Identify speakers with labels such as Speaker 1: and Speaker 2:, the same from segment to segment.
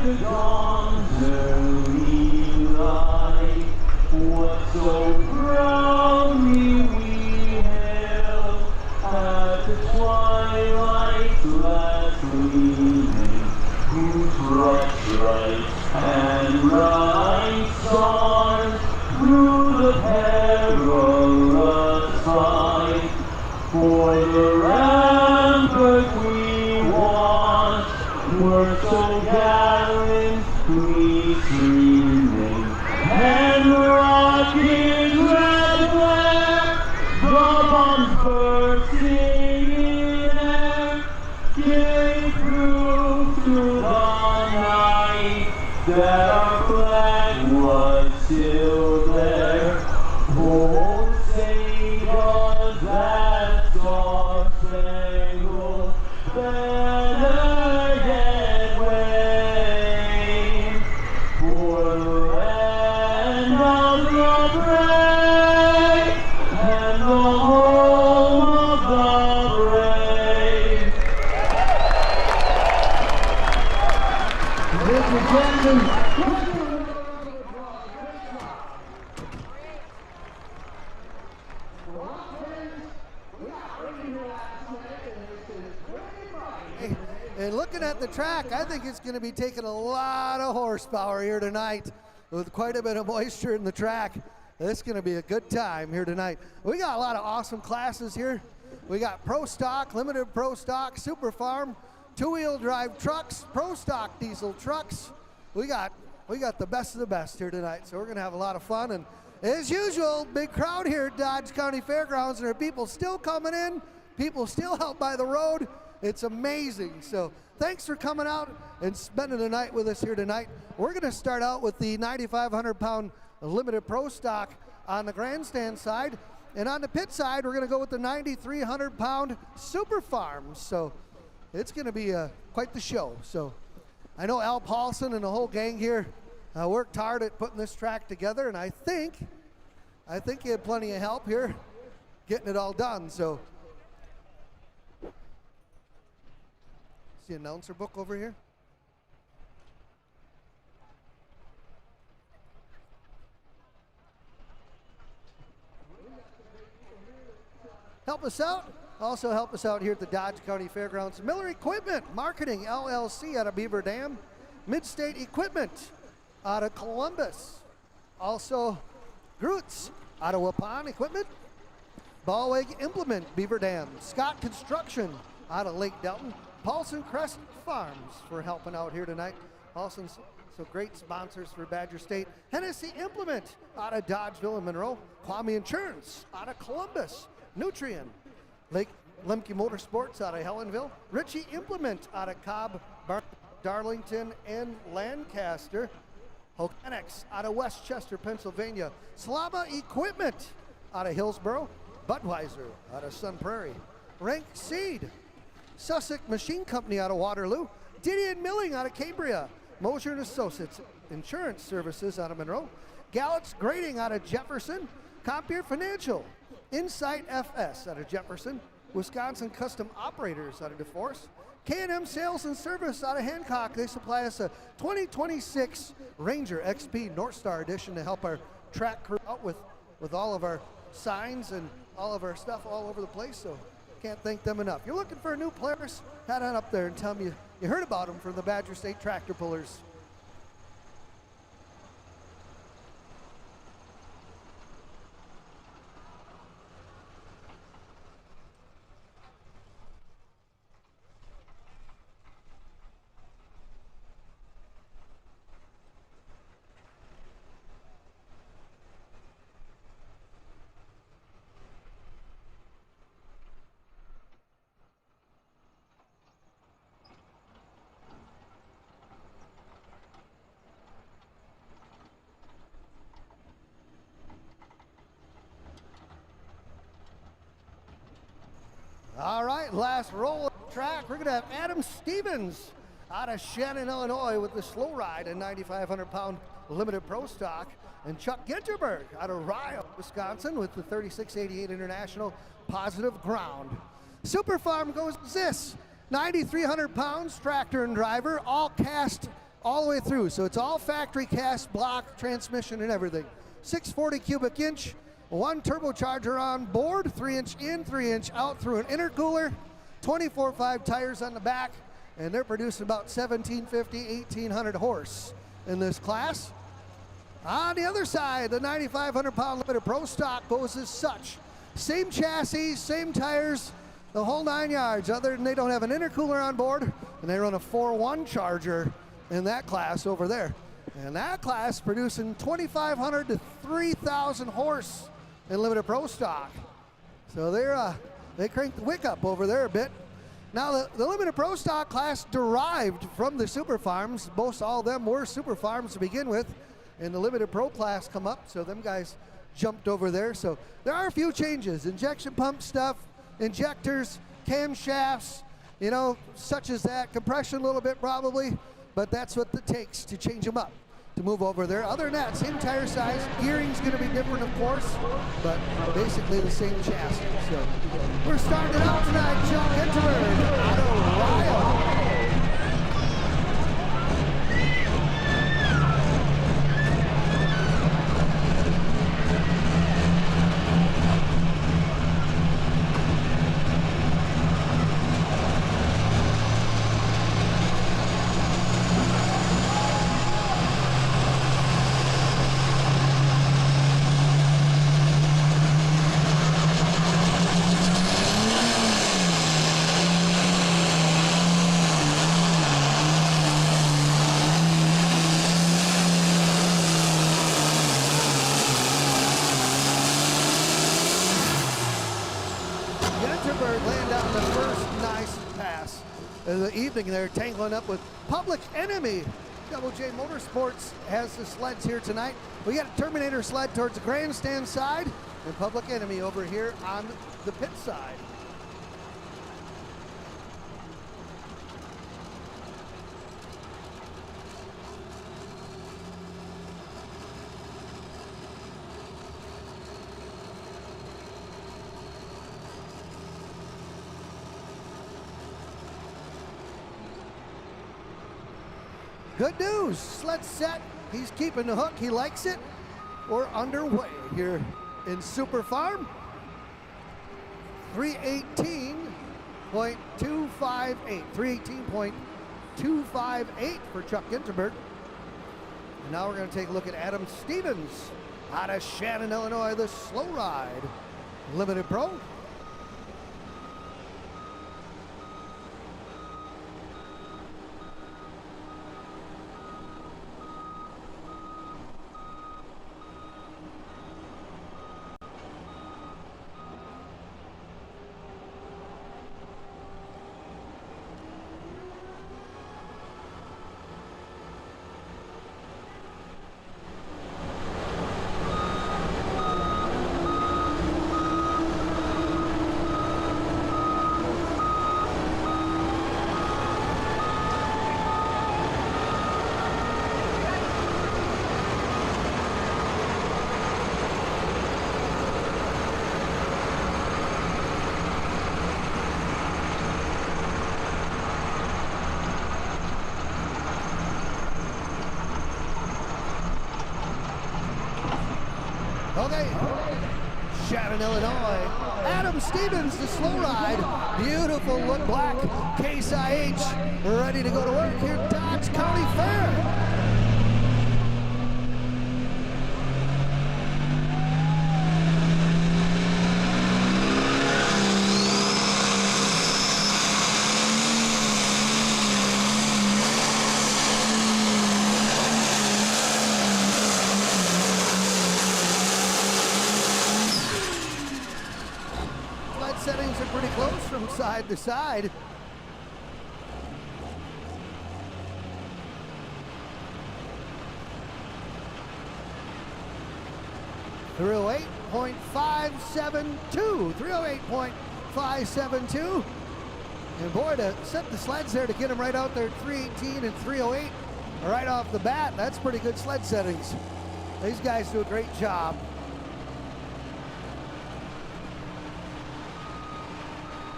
Speaker 1: The dawn's early light, what so proudly we hailed at the twilight's last gleaming, whose right and right stars through the perilous fight for the rampart we watched were so gallantly streaming, and the rocket red flare, the bombs bursting in air, gave proof to the night that our flag was still there. Oh, say does that star-spangled banner yet wave for the land of the brave and the home of the brave. Ladies and gentlemen,
Speaker 2: and looking at the track, I think it's going to be taking a lot of horsepower here tonight with quite a bit of moisture in the track. It's going to be a good time here tonight. We got a lot of awesome classes here. We got Pro Stock, Limited Pro Stock, Super Farm, two-wheel drive trucks, Pro Stock diesel trucks. We got the best of the best here tonight, so we're going to have a lot of fun. And as usual, big crowd here at Dodge County Fairgrounds, and there are people still coming in, people still out by the road. It's amazing. So thanks for coming out and spending the night with us here tonight. We're going to start out with the 9,500-pound Limited Pro Stock on the grandstand side. And on the pit side, we're going to go with the 9,300-pound Super Farm. So it's going to be quite the show. So I know Al Paulson and the whole gang here worked hard at putting this track together. And I think he had plenty of help here getting it all done. So the announcer book over here. Help us out. Also help us out here at the Dodge County Fairgrounds. Miller Equipment Marketing LLC out of Beaver Dam. Midstate Equipment out of Columbus. Also Groots out of Waupun Equipment. Ballweg Implement Beaver Dam. Scott Construction out of Lake Delton. Paulson Crest Farms for helping out here tonight. Paulson's so great sponsors for Badger State. Hennessy Implement out of Dodgeville and Monroe. Kwame Insurance out of Columbus. Nutrien. Lake Lemke Motorsports out of Helenville. Ritchie Implement out of Cobb, Darlington, and Lancaster. Hokanex out of Westchester, Pennsylvania. Slama Equipment out of Hillsboro. Budweiser out of Sun Prairie. Rank Seed. Sussex Machine Company out of Waterloo. Didion Milling out of Cambria. Mosier and Associates Insurance Services out of Monroe. Gallett's Grading out of Jefferson. Compeer Financial. Insight FS out of Jefferson. Wisconsin Custom Operators out of DeForest. K&M Sales and Service out of Hancock. They supply us a 2026 Ranger XP North Star Edition to help our track crew out with all of our signs and all of our stuff all over the place. So can't thank them enough. You're looking for a new players? Head on up there and tell them you heard about them from the Badger State Tractor Pullers. All right, last roll of the track. We're going to have Adam Stevens out of Shannon, Illinois with the slow ride and 9,500 pound limited pro stock. And Chuck Ginterberg out of Ryle, Wisconsin with the 3688 International positive ground. Super Farm goes this, 9,300 pounds, tractor and driver, all cast all the way through. So it's all factory cast, block, transmission and everything. 640 cubic inch, one turbocharger on board, 3-inch in, 3-inch out through an intercooler, 24.5 tires on the back, and they're producing about 1,750, 1,800 horse in this class. On the other side, the 9,500 pound limited pro stock goes as such. Same chassis, same tires, the whole 9 yards, other than they don't have an intercooler on board, and they run a 4.1 charger in that class over there. And that class producing 2,500 to 3,000 horse in limited pro stock. So they cranked the wick up over there a bit. Now the limited pro stock class derived from the super farms. Most all of them were super farms to begin with, and the limited pro class come up, so them guys jumped over there. So there are a few changes, injection pump stuff, injectors, camshafts, you know, such as that, compression a little bit probably, but that's what it takes to change them up, to move over there. Other than that, same tire size, gearing's gonna be different of course, but basically the same chassis. So we're starting out tonight, Chuck Ginterberg out of Ryle. Laying down the first nice pass of the evening there, tangling up with Public Enemy. Double J Motorsports has the sleds here tonight. We got a Terminator sled towards the grandstand side and Public Enemy over here on the pit side. Good news, sled set, he's keeping the hook, he likes it. We're underway here in Super Farm. 318.258, 318.258 for Chuck Ginterberg. And now we're gonna take a look at Adam Stevens out of Shannon, Illinois, the slow ride limited pro. Okay, Shannon, Illinois. Adam Stevens, the slow ride. Beautiful look black Case IH, ready to go to work here at Dodge County Fair. Settings are pretty close from side to side. Through 8.572, 308.572. And boy, to set the sleds there to get them right out there, 318 and 308 right off the bat, that's pretty good sled settings. These guys do a great job.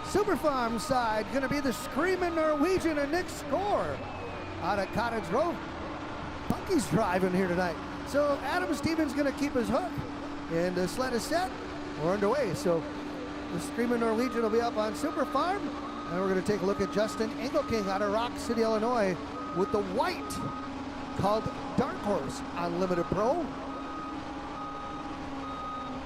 Speaker 2: Super Farm side, gonna be the Screaming Norwegian and Nick Score out of Cottage Grove. Punky's driving here tonight. So Adam Stevens gonna keep his hook, and the sled is set. We're underway. So the Screaming Norwegian will be up on Super Farm, and we're gonna take a look at Justin Engelking out of Rock City, Illinois, with the white called Dark Horse on Limited Pro.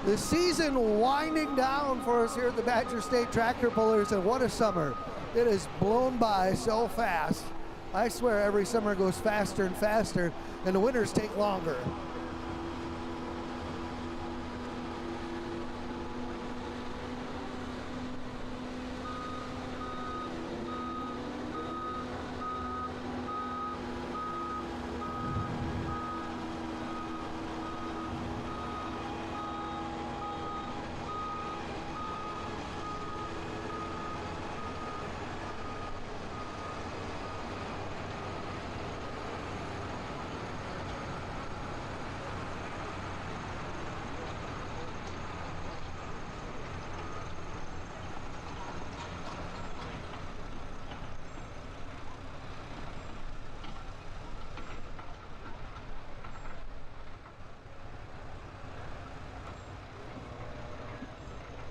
Speaker 2: The season winding down for us here at the Badger State Tractor Pullers, and what a summer. It has blown by so fast. I swear every summer goes faster and faster, and the winters take longer.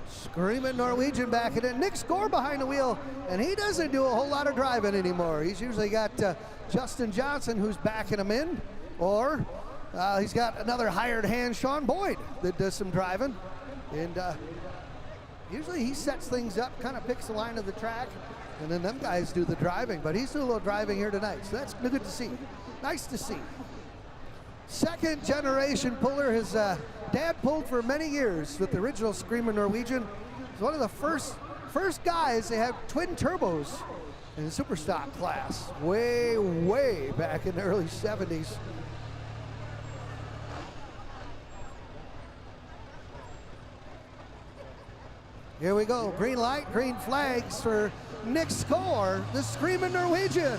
Speaker 2: Screaming Norwegian back in it. Nick Score behind the wheel, and he doesn't do a whole lot of driving anymore. He's usually got Justin Johnson who's backing him in, or he's got another hired hand, Sean Boyd, that does some driving. And usually he sets things up, kind of picks the line of the track, and then them guys do the driving. But he's doing a little driving here tonight, so that's good to see. Nice to see. Second generation puller. His dad pulled for many years with the original Screaming Norwegian. He's one of the first guys to have twin turbos in the super stock class, way back in the early 70s. Here we go, green light, green flags for Nick Score, the Screaming Norwegian.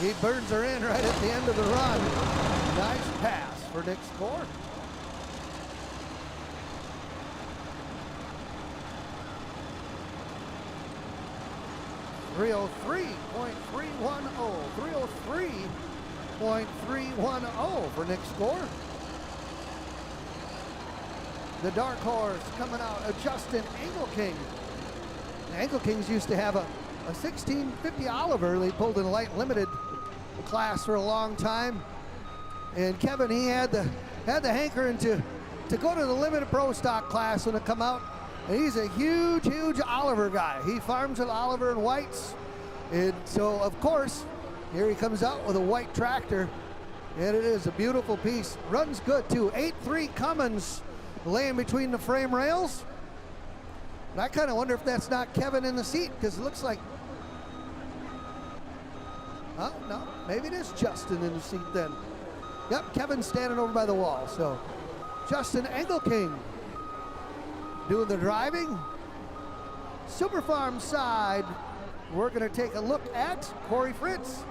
Speaker 2: He burns her in right at the end of the run. Nice pass for Nick Score. .303 for Nick Score. The Dark Horse coming out of Justin Engelking. The Engelkings used to have a 1650 Oliver. They pulled in a light limited class for a long time, and Kevin, he had the hankering to go to the limited pro stock class when it come out, and he's a huge Oliver guy. He farms with Oliver and Whites, and so of course here he comes out with a white tractor, and it is a beautiful piece. Runs good too. 8.3 Cummins laying between the frame rails, and I kind of wonder if that's not Kevin in the seat, because it looks like, oh, no, maybe it is Justin in the seat then. Yep, Kevin's standing over by the wall. So Justin Engelking doing the driving. Super Farm side, we're going to take a look at Corey Fritz.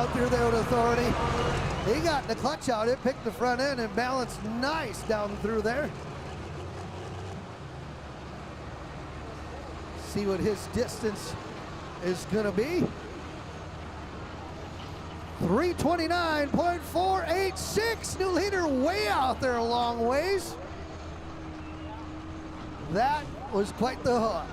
Speaker 2: down through there with authority. He got the clutch out. It picked the front end and balanced nice down through there. See what his distance is going to be. 329.486. New leader way out there a long ways. That was quite the hook.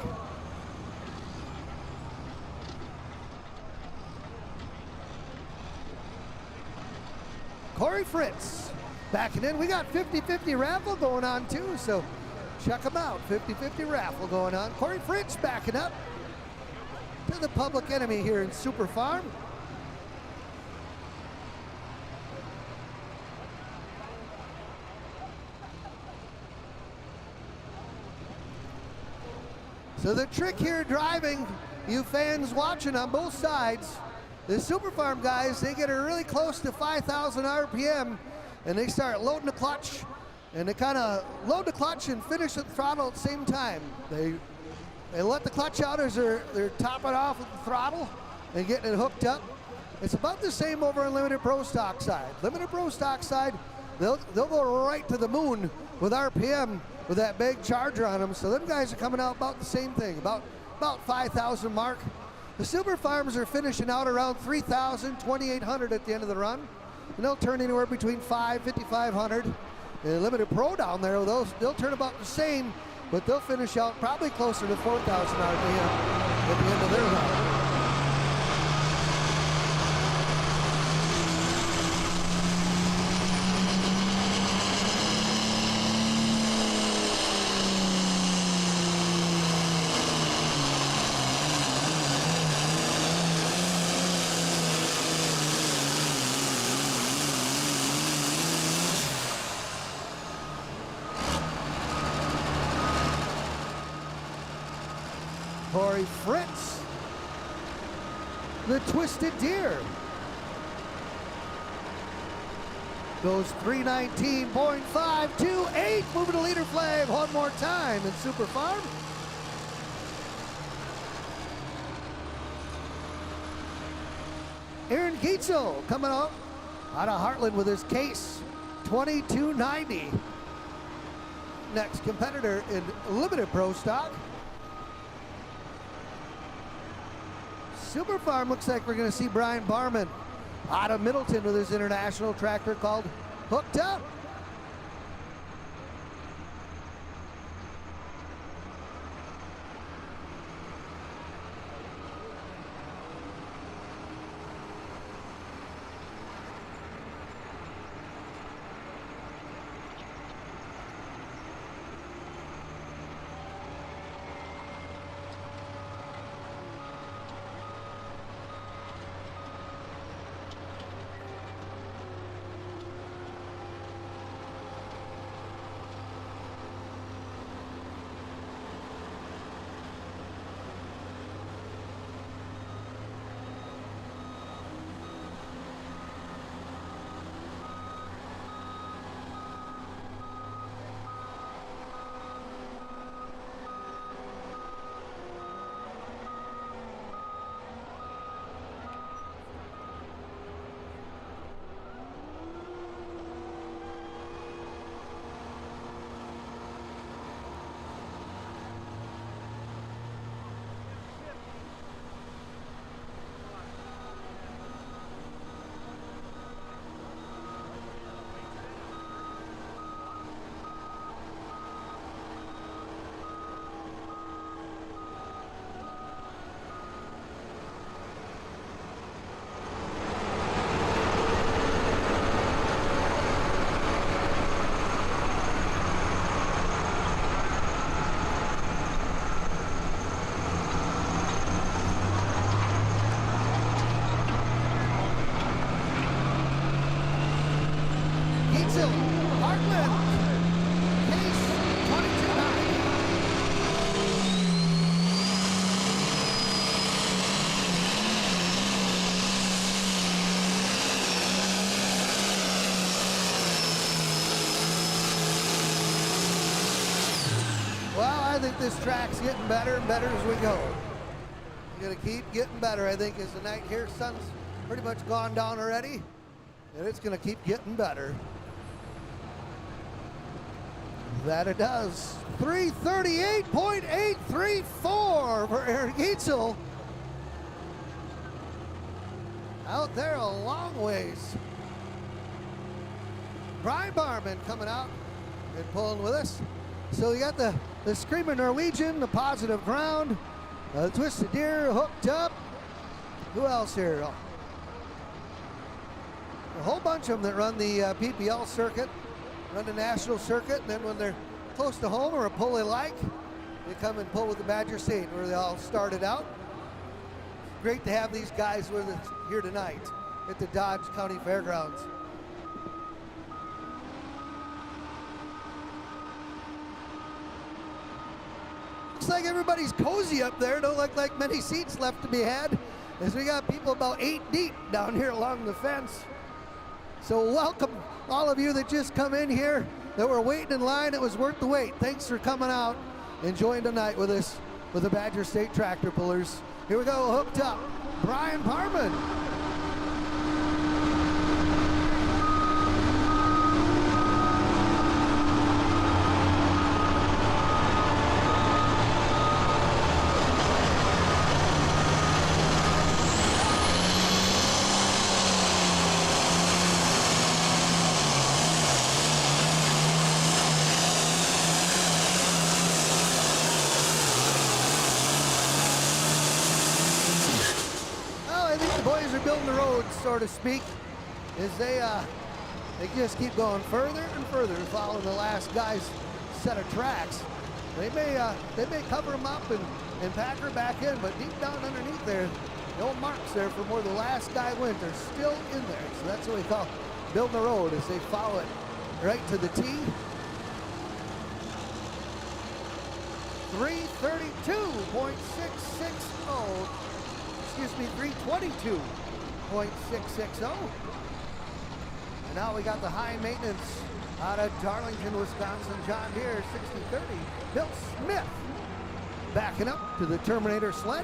Speaker 2: Corey Fritz backing in. We got 50-50 raffle going on too, so check them out. 50-50 raffle going on. Corey Fritz backing up to the Public Enemy here in Super Farm. So the trick here driving, you fans watching on both sides, the Super Farm guys, they get it really close to 5,000 RPM and they start loading the clutch, and they kind of load the clutch and finish the throttle at the same time. They let the clutch out as they're topping off with the throttle and getting it hooked up. It's about the same over on Limited Pro Stock side. Limited Pro Stock side, they'll go right to the moon with RPM with that big charger on them. So them guys are coming out about the same thing, about 5,000 mark. The Super Farms are finishing out around 3,000, 2,800 at the end of the run. And they'll turn anywhere between 5,500. The Limited Pro down there, they'll turn about the same, but they'll finish out probably closer to 4,000 RPM at the end of their run. Corey Fritz, the Twisted Deer, goes 319.528, moving the leader flag one more time in Super Farm. Aaron Gietzel coming out of Heartland with his case 2290. Next competitor in Limited Pro Stock. Super Farm looks like we're going to see Brian Barman out of Middleton with his international tractor called Hooked Up. I think this track's getting better and better as we go. We're gonna keep getting better, I think, as the night here. Sun's pretty much gone down already, and it's going to keep getting better. That it does. 338.834 for Eric Eitzel. Out there a long ways. Brian Barman coming out and pulling with us. So you got the Screaming Norwegian, the Positive Ground, the Twisted Deer, Hooked Up. Who else here? A whole bunch of them that run the PPL circuit, run the national circuit, and then when they're close to home or a pull they like, they come and pull with the Badger State, where they all started out. Great to have these guys with us here tonight at the Dodge County Fairgrounds. Looks like everybody's cozy up there. Don't look like many seats left to be had, as we got people about 8 deep down here along the fence. So welcome all of you that just come in here, that were waiting in line. It was worth the wait. Thanks for coming out, enjoying tonight with us with the Badger State Tractor Pullers. Here we go, Hooked Up, Brian Parman. Building the road, so to speak, as they just keep going further and further, following the last guy's set of tracks. They may cover them up and pack her back in, but deep down underneath there, no marks there from where the last guy went. They're still in there, so that's what we call building the road, as they follow it right to the T. 332.660. Excuse me, 322.660. And now we got the high maintenance out of Darlington, Wisconsin, John Deere 6030. Bill Smith backing up to the Terminator sled.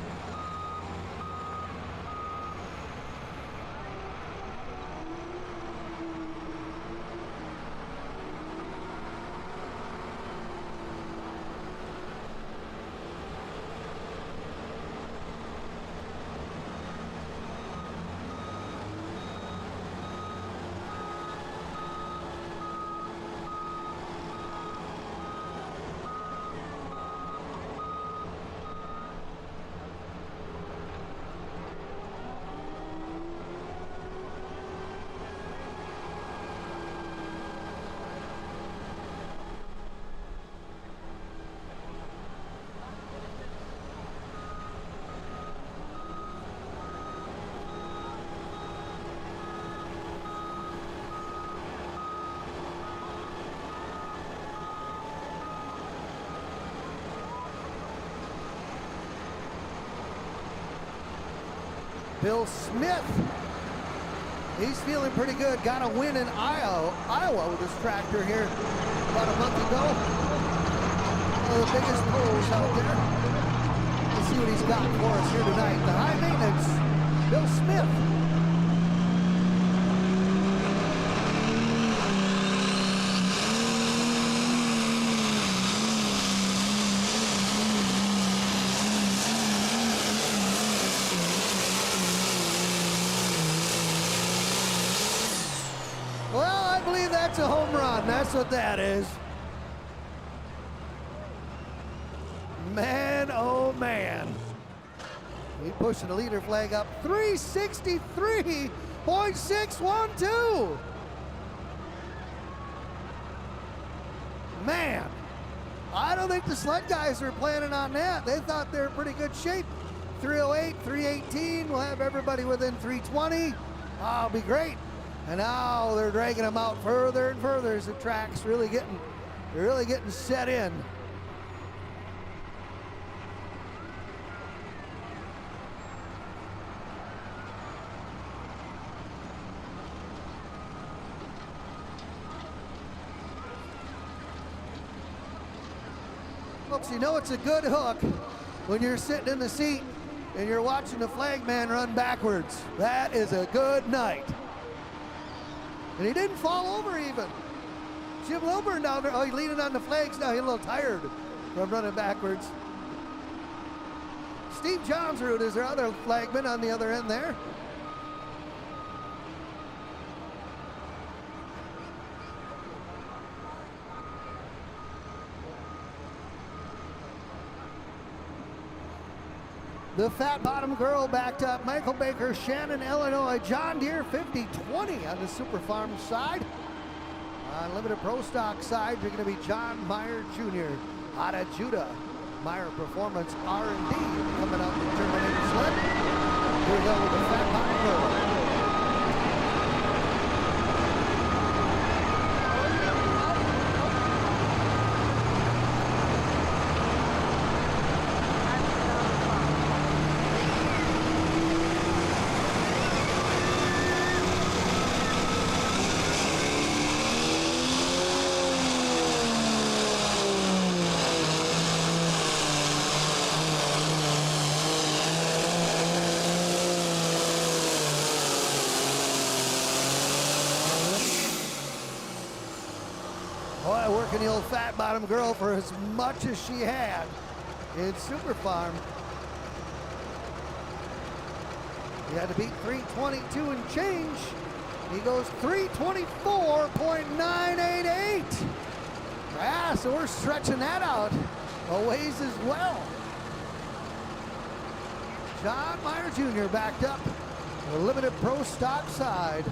Speaker 2: Bill Smith, he's feeling pretty good. Got a win in Iowa with his tractor here about a month ago. One of the biggest pulls out there. Let's see what he's got for us here tonight. The high maintenance, Bill Smith. That's a home run. That's what that is. Man, oh man. He's pushing the leader flag up. 363.612. Man, I don't think the sled guys are planning on that. They thought they were in pretty good shape. 308, 318. We'll have everybody within 320. I'll be great. And now they're dragging them out further and further as the track's really getting set in. Folks, you know it's a good hook when you're sitting in the seat and you're watching the flag man run backwards. That is a good night. And he didn't fall over even. Jim Lilburn down there, oh, he's leaning on the flags now. He's a little tired from running backwards. Steve Johnsrud is their other flagman on the other end there. The Fat Bottom Girl backed up. Michael Baker, Shannon, Illinois. John Deere 50-20 on the Super Farm side. On Limited Pro Stock side, you're going to be John Meyer Jr. out of Judah. Meyer Performance R&D coming out the Terminator sled. Here we go with the Fat Bottom Girl. Boy, working the old Fat Bottom Girl for as much as she had in Super Farm. He had to beat 322 and change. He goes 324.988. Yeah, so we're stretching that out a ways as well. John Meyer Jr. backed up the Limited Pro Stock side.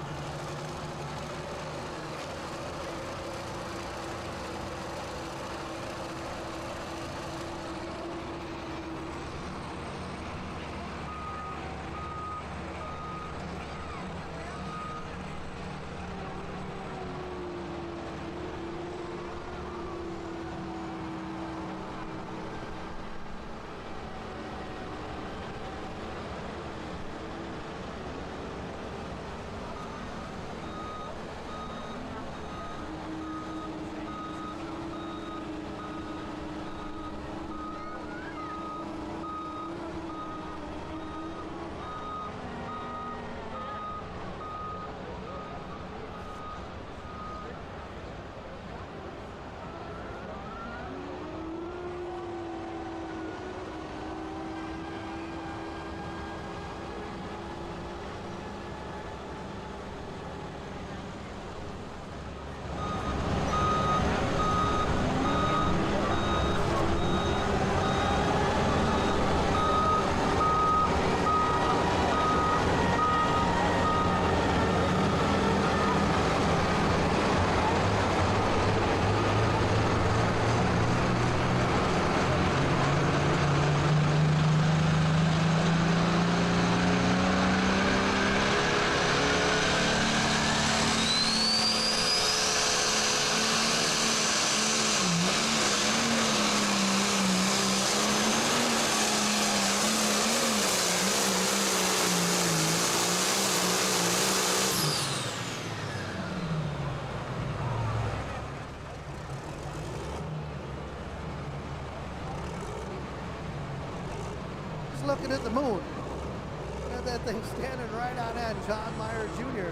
Speaker 2: Looking at the moon. Got that thing standing right on end. John Meyer Jr.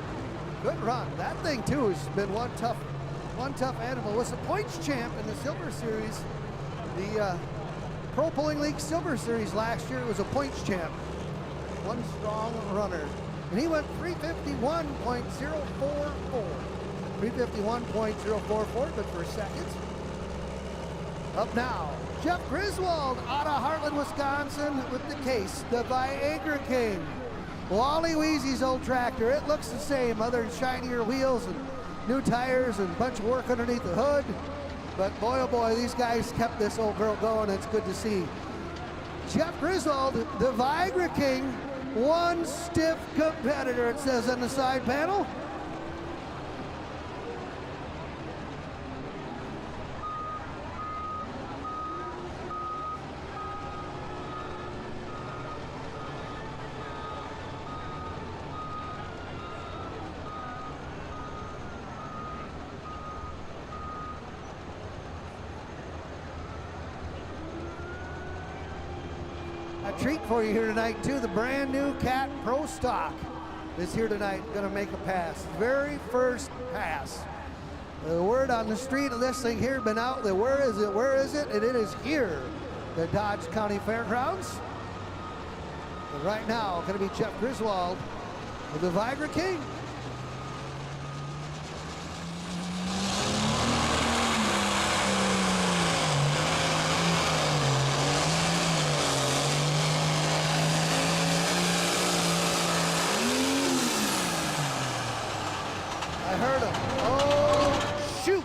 Speaker 2: Good run. That thing too has been one tough animal. Was a points champ in the Silver Series. The Pro Pulling League Silver Series last year. It was a points champ. One strong runner. And he went 351.044. 351.044, but for seconds. Up now, Jeff Griswold out of Heartland, Wisconsin with the case, the Viagra King. Wally Weezy's old tractor, it looks the same, other shinier wheels and new tires and a bunch of work underneath the hood. But boy, oh boy, these guys kept this old girl going. It's good to see. Jeff Griswold, the Viagra King, one stiff competitor, it says on the side panel. A treat for you here tonight too. The brand new Cat Pro Stock is here tonight, gonna make a pass. Very first pass. The word on the street of this thing here been out that where is it? And it is here, the Dodge County Fairgrounds. And right now, gonna be Jeff Griswold with the Viagra King. I heard him. Oh, shoot.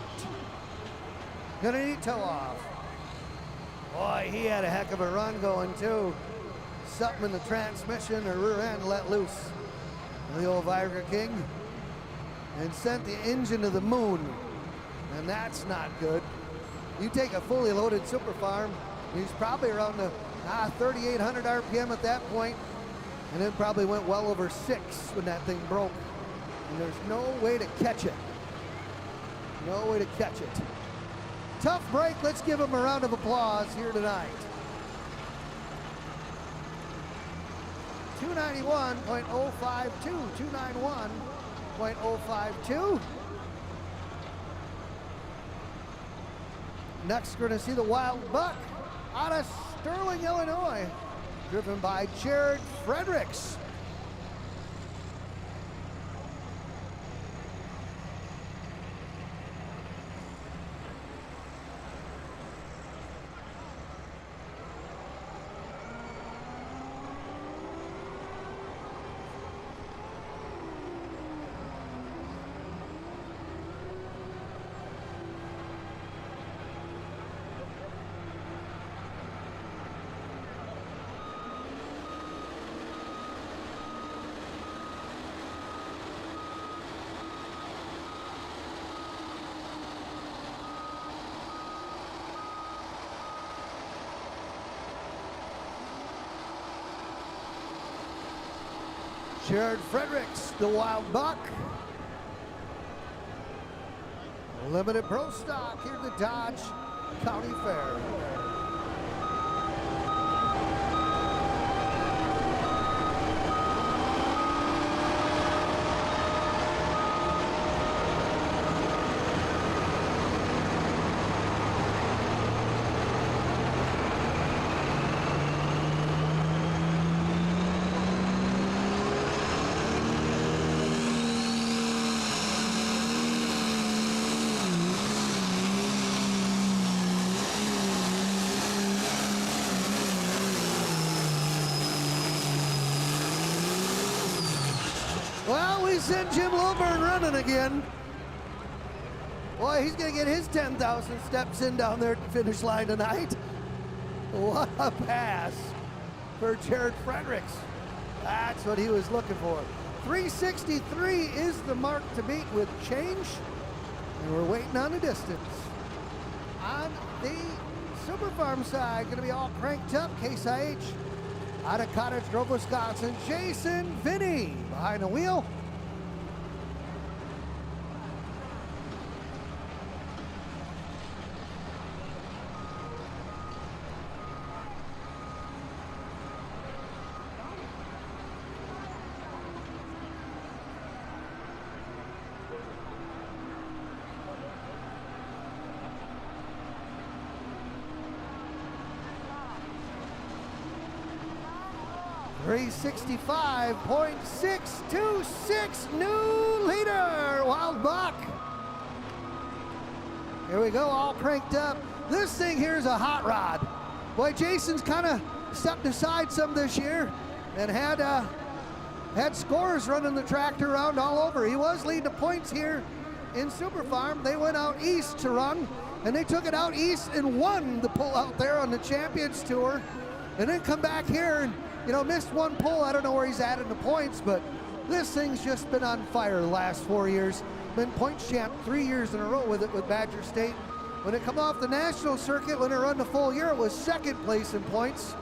Speaker 2: Gonna need toe off. Boy, he had a heck of a run going too. Something in the transmission or rear end let loose. The old Viagra King. And sent the engine to the moon. And that's not good. You take a fully loaded Super Farm, he's probably around the 3,800 RPM at that point, and it probably went well over 6 when that thing broke. And there's no way to catch it. No way to catch it. Tough break. Let's give him a round of applause here tonight. 291.052. 291.052. Next, we're going to see the Wild Buck out of Sterling, Illinois, driven by Jared Fredericks. Jared Fredericks, the Wild Buck. Limited Pro Stock here at the Dodge County Fair. Well, we sent Jim Lilburn running again. Boy, he's going to get his 10,000 steps in down there at the finish line tonight. What a pass for Jared Fredericks. That's what he was looking for. 363 is the mark to beat with change, and we're waiting on the distance. On the Super Farm side, going to be all cranked up. Case IH out of Cottage Grove, Wisconsin, Jason Vinny behind the wheel. .626 new leader, Wild Buck. Here we go, all cranked up. This thing here is a hot rod. Boy, Jason's kind of stepped aside some this year and had scores running the tractor around all over. He was leading the points here in Super Farm. They went out east to run, and they took it out east and won the pull out there on the Champions Tour, and then come back here and missed one pull. I don't know where he's at in the points, but this thing's just been on fire the last 4 years. Been points champ 3 years in a row with it with Badger State. When it come off the national circuit, when it run the full year, it was second place in points.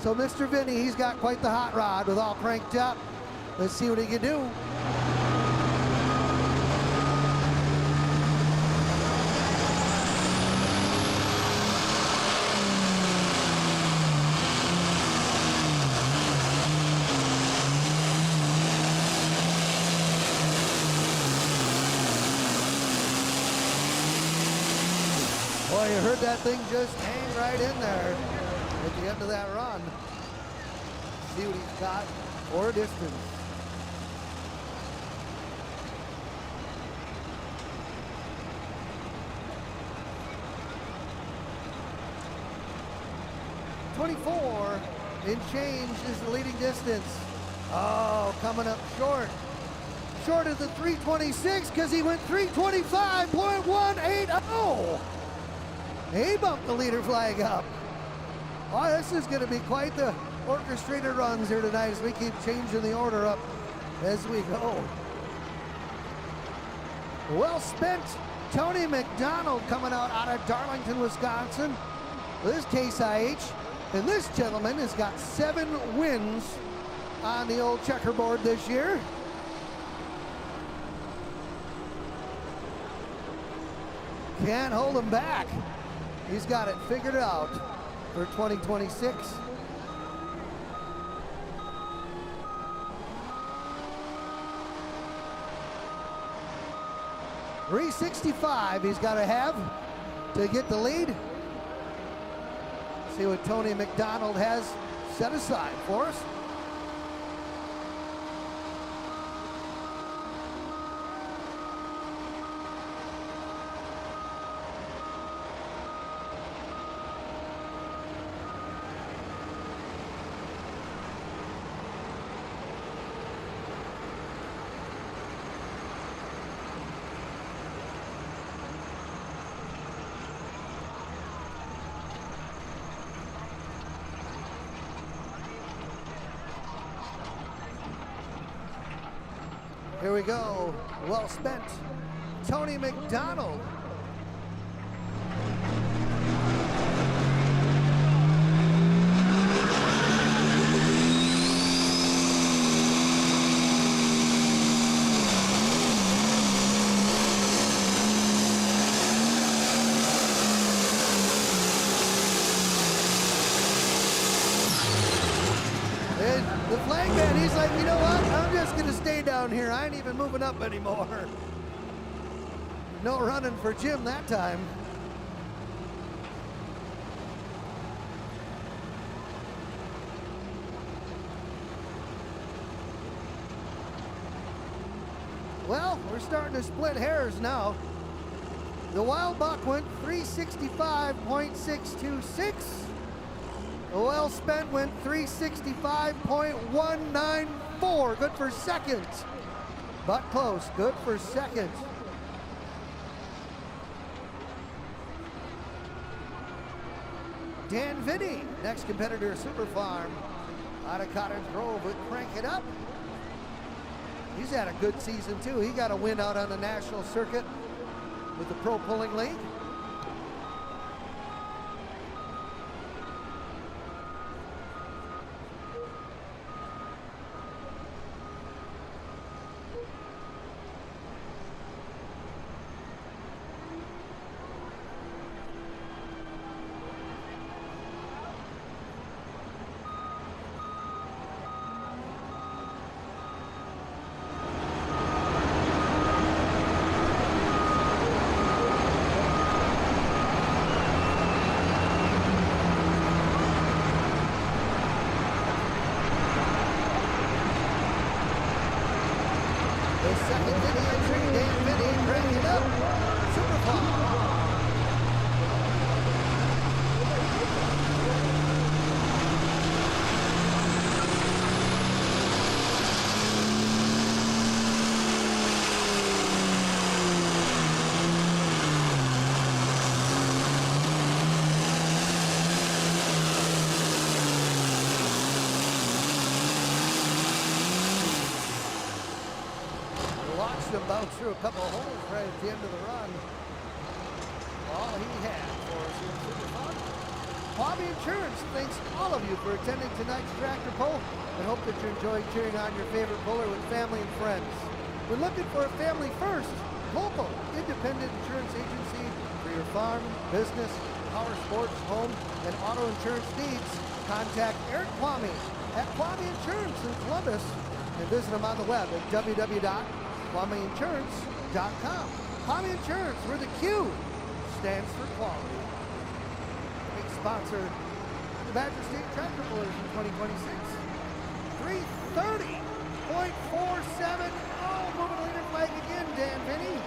Speaker 2: So Mr. Vinny, he's got quite the hot rod with all cranked up. Let's see what he can do. you heard that thing just hang right in there at the end of that run. See what he's got for distance. .24 and change is the leading distance. Oh, coming up short. Short of the 326 because he went 325.180. He bumped the leader flag up. Oh, this is going to be quite the orchestrated runs here tonight as we keep changing the order up as we go. Well spent. Tony McDonald coming out of Darlington, Wisconsin. This Case IH. And this gentleman has got 7 wins on the old checkerboard this year. Can't hold him back. He's got it figured out for 2026. .365 he's got to have to get the lead. See what Tony McDonald has set aside for us. Here we go. Well spent. Tony McDonald. The flag man, he's like, you know what? I'm just going to stay down here. I ain't even moving up anymore. No running for Jim that time. Well, we're starting to split hairs now. The Wild Buck went 365.626. The Well Spent went 365.194. Good for second. But close. Good for second. Dan Vinny, next competitor, Super Farm, out of Cottage Grove, would crank it up. He's had a good season too. He got a win out on the national circuit with the Pro Pulling League. Him bounce through a couple of holes right at the end of the run. All he had for us here in Super Mod. Hobby Insurance thanks all of you for attending tonight's tractor pull and hope that you enjoyed cheering on your favorite puller with family and friends. We're looking for a family first, local, independent insurance agency for your farm, business, power sports, home, and auto insurance needs. Contact Eric Kwame at Kwame Insurance in Columbus and visit him on the web at www.kwameinsurance.com. Kwame Insurance, where the Q stands for quality. sponsor the Badger State Tractor Pullers in 2026. 330.47. Oh, moving leader flag again, Dan Vinny.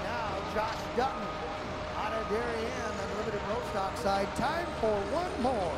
Speaker 2: Now Josh Dutton out of Darien on the limited road stock side. Time for one more.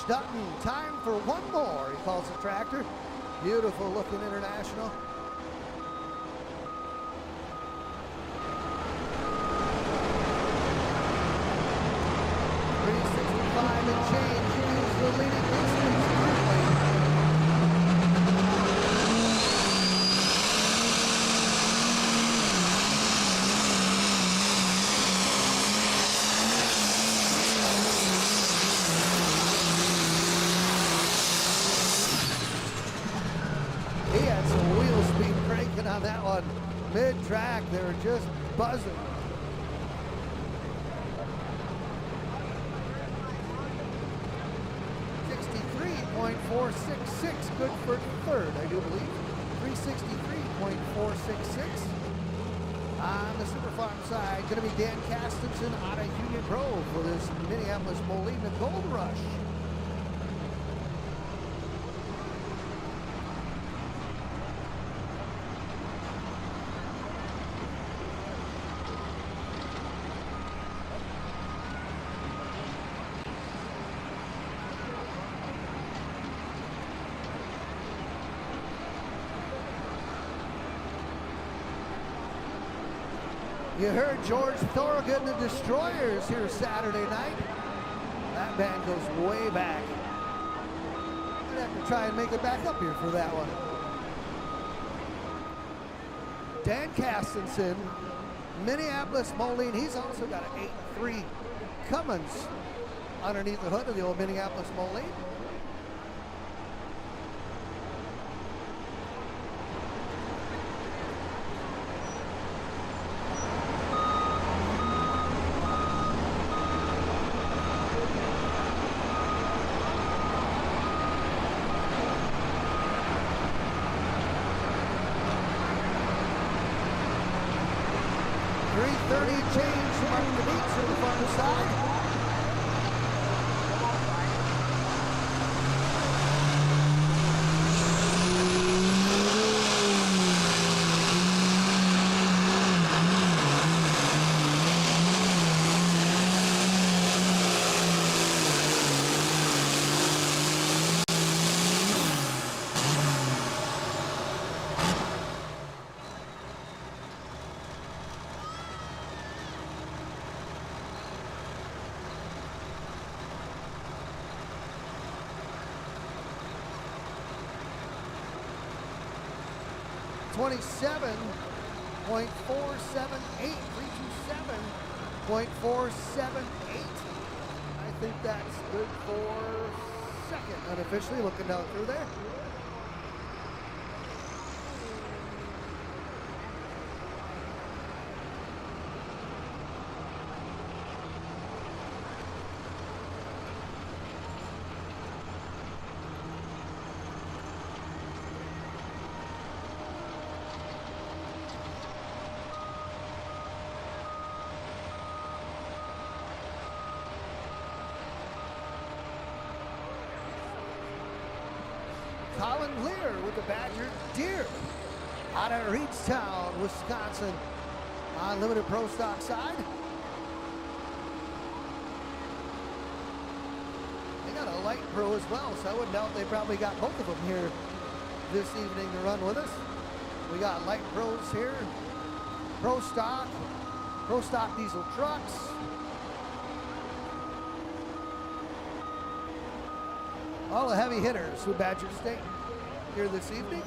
Speaker 2: Dutton, time for one more, he calls the tractor. Beautiful looking International. $365 and change. He is the leading distance currently. He had some wheel speed cranking on that one. Mid-track, they were just buzzing. .466, good for third, I do believe. 363.466. On the Super Farm side, going to be Dan Castenson out of Union Grove for this Minneapolis Molina Gold Rush. You heard George Thorogood and the Destroyers here Saturday night. That band goes way back. I'd have to try and make it back up here for that one. Dan Castenson, Minneapolis Moline. He's also got an 8.3 Cummins underneath the hood of the old Minneapolis Moline. Change from the beats to the far side. .478, 327.478. I think that's good for second, unofficially, looking down through there. Colin Lear with the Badger Deer out of Reedstown, Wisconsin on limited pro stock side. They got a light pro as well, so I wouldn't doubt they probably got both of them here this evening to run with us. We got light pros here, pro stock diesel trucks. all the heavy hitters with Badger State here this evening.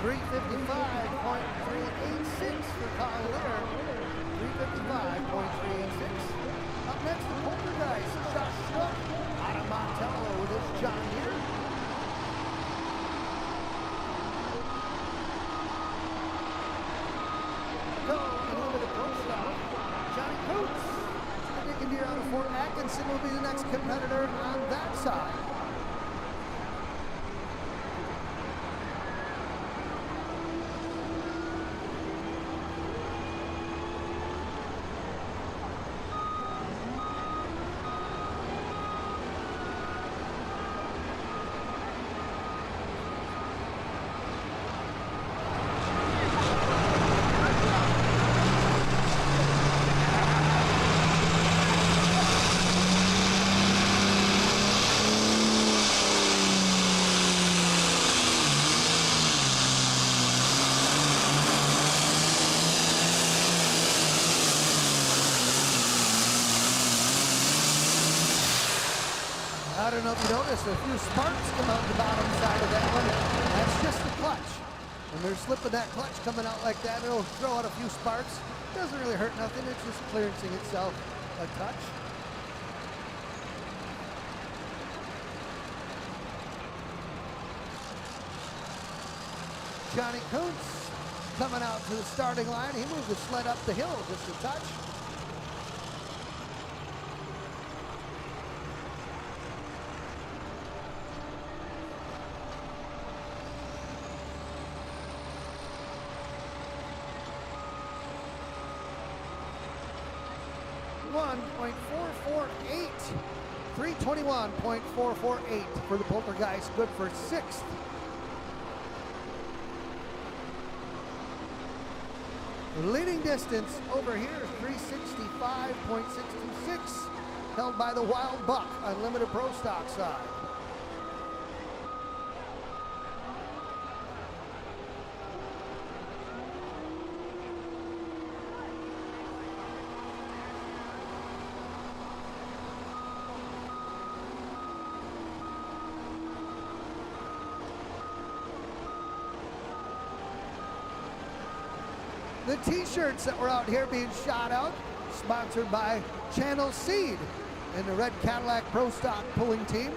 Speaker 2: .355.386 for Kyle Lear. 355.386. Up next, the Poltergeist, Josh Schluck out of Montello with his John Deere. Go, a little bit of pro stop. Johnny Coots, Dick Deere out of Fort Atkinson will be the next competitor on that side. I don't know if you noticed, a few sparks come out the bottom side of that one. That's just the clutch. When they're slipping that clutch coming out like that, it'll throw out a few sparks. Doesn't really hurt nothing, it's just clearancing itself a touch. Johnny Kuntz coming out to the starting line. He moved the sled up the hill just a touch. .448, 321.448 for the Poltergeist, good for sixth. The leading distance over here is 365.626, held by the Wild Buck on limited pro stock side. The t-shirts that were out here being shot out, sponsored by Channel Seed and the Red Cadillac Pro Stock pulling team.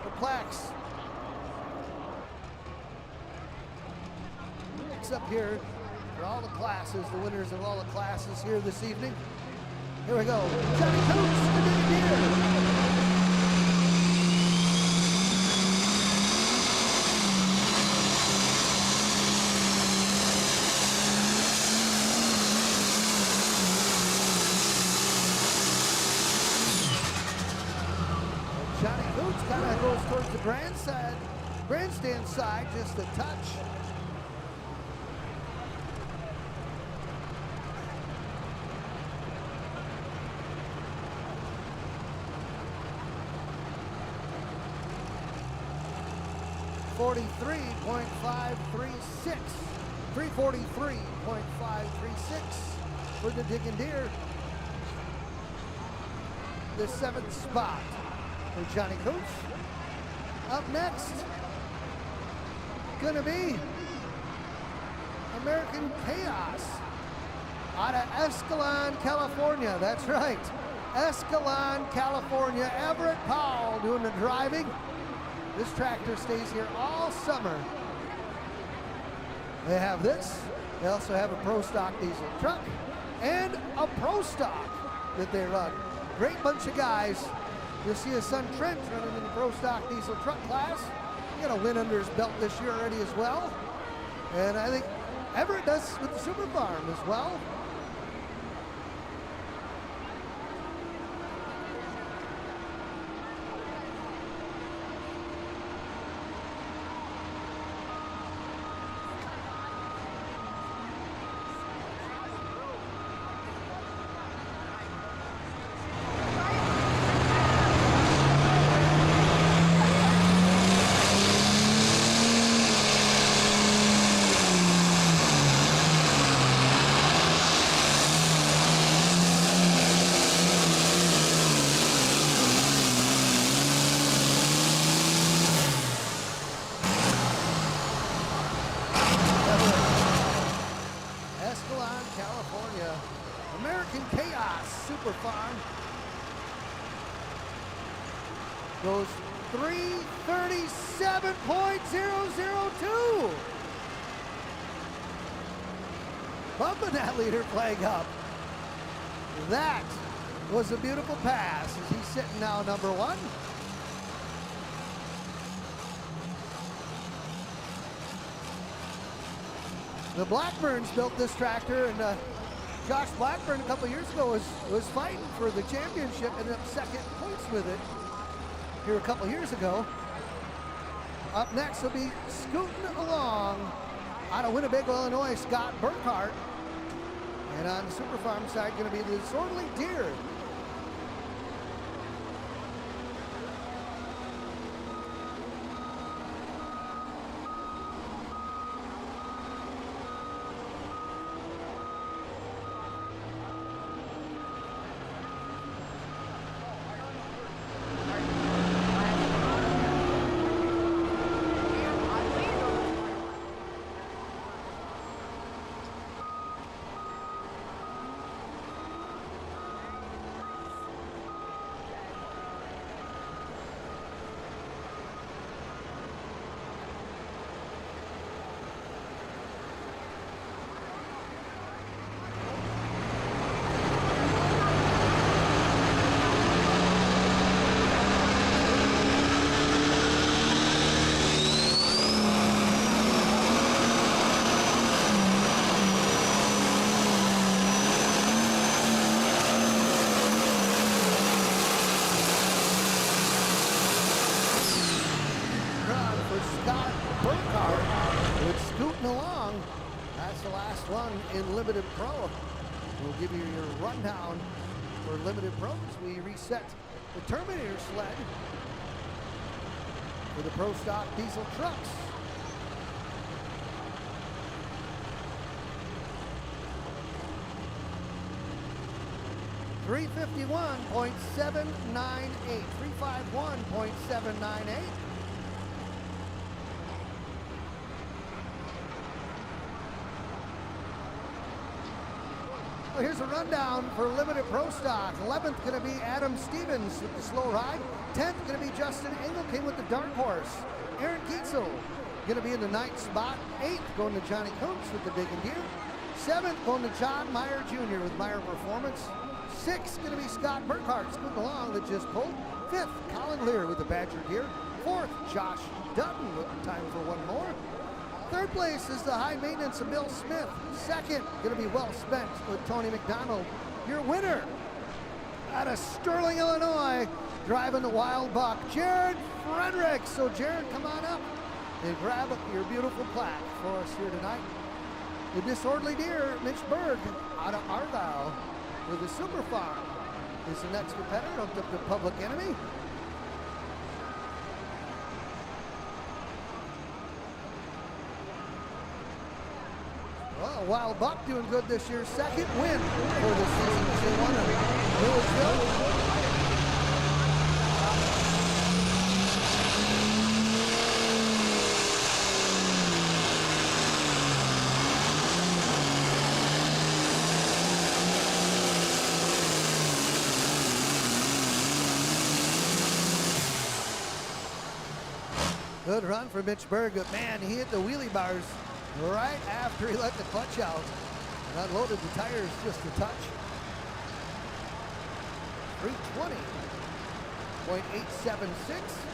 Speaker 2: The plaques up here for all the classes, the winners of all the classes here this evening. Here we go. Johnny Coots, the Dick Deere. kind of goes towards the grandstand side, just a touch. .536, 343.536 for the Diggin' Deer. The 7th spot for Johnny Coates. Up next, gonna be American Chaos out of Escalon, California. That's right, Escalon, California. Everett Powell doing the driving. This tractor stays here all summer. They have this. They also have a Pro Stock diesel truck and a Pro Stock that they run. Great bunch of guys. You'll see his son Trent running in the Pro Stock diesel truck class. He got a win under his belt this year already as well. And I think Everett does with the Super Farm as well. California, American Chaos Super Farm goes 337.002. Bumping that leader flag up. That was a beautiful pass as he's sitting now number 1. The Blackburns built this tractor, and Josh Blackburn a couple years ago was fighting for the championship, ended up second points with it here a couple years ago. Up next will be scooting along out of Winnebago, Illinois, Scott Burkhart. And on the Super Farm side, going to be the Disorderly Deer. Scott Burkhart with scooting along. That's the last one in Limited Pro. We'll give you your rundown for Limited Pros. We reset the Terminator sled for the Pro Stock diesel trucks. $351.798. 351.798. Well, here's a rundown for Limited Pro Stock. 11th going to be Adam Stevens with the slow ride. 10th going to be Justin Engelking with the dark horse. Aaron Kietzel going to be in the 9th spot. 8th going to Johnny Coates with the Diggin' Deer. 7th going to John Meyer Jr. with Meyer Performance. 6th going to be Scott Burkhart scooting along that just pulled. 5th, Colin Lear with the Badger Deer. 4th, Josh Dutton with time for one more. 3rd place is the high maintenance of Bill Smith. 2nd, going to be well spent with Tony McDonald. Your winner out of Sterling, Illinois, driving the Wild Buck, Jared Frederick. So Jared, come on up and grab your beautiful plaque for us here tonight. The Disorderly Deer, Mitch Berg, out of Argyle with the Super Farm, is the next competitor, hooked up to Public Enemy. Well, Wild Buck doing good this year. Second win for the season. They won at Louisville. Good run for Mitch Berg, but man, he hit the wheelie bars right after he let the clutch out and unloaded the tires just a touch. 320.876.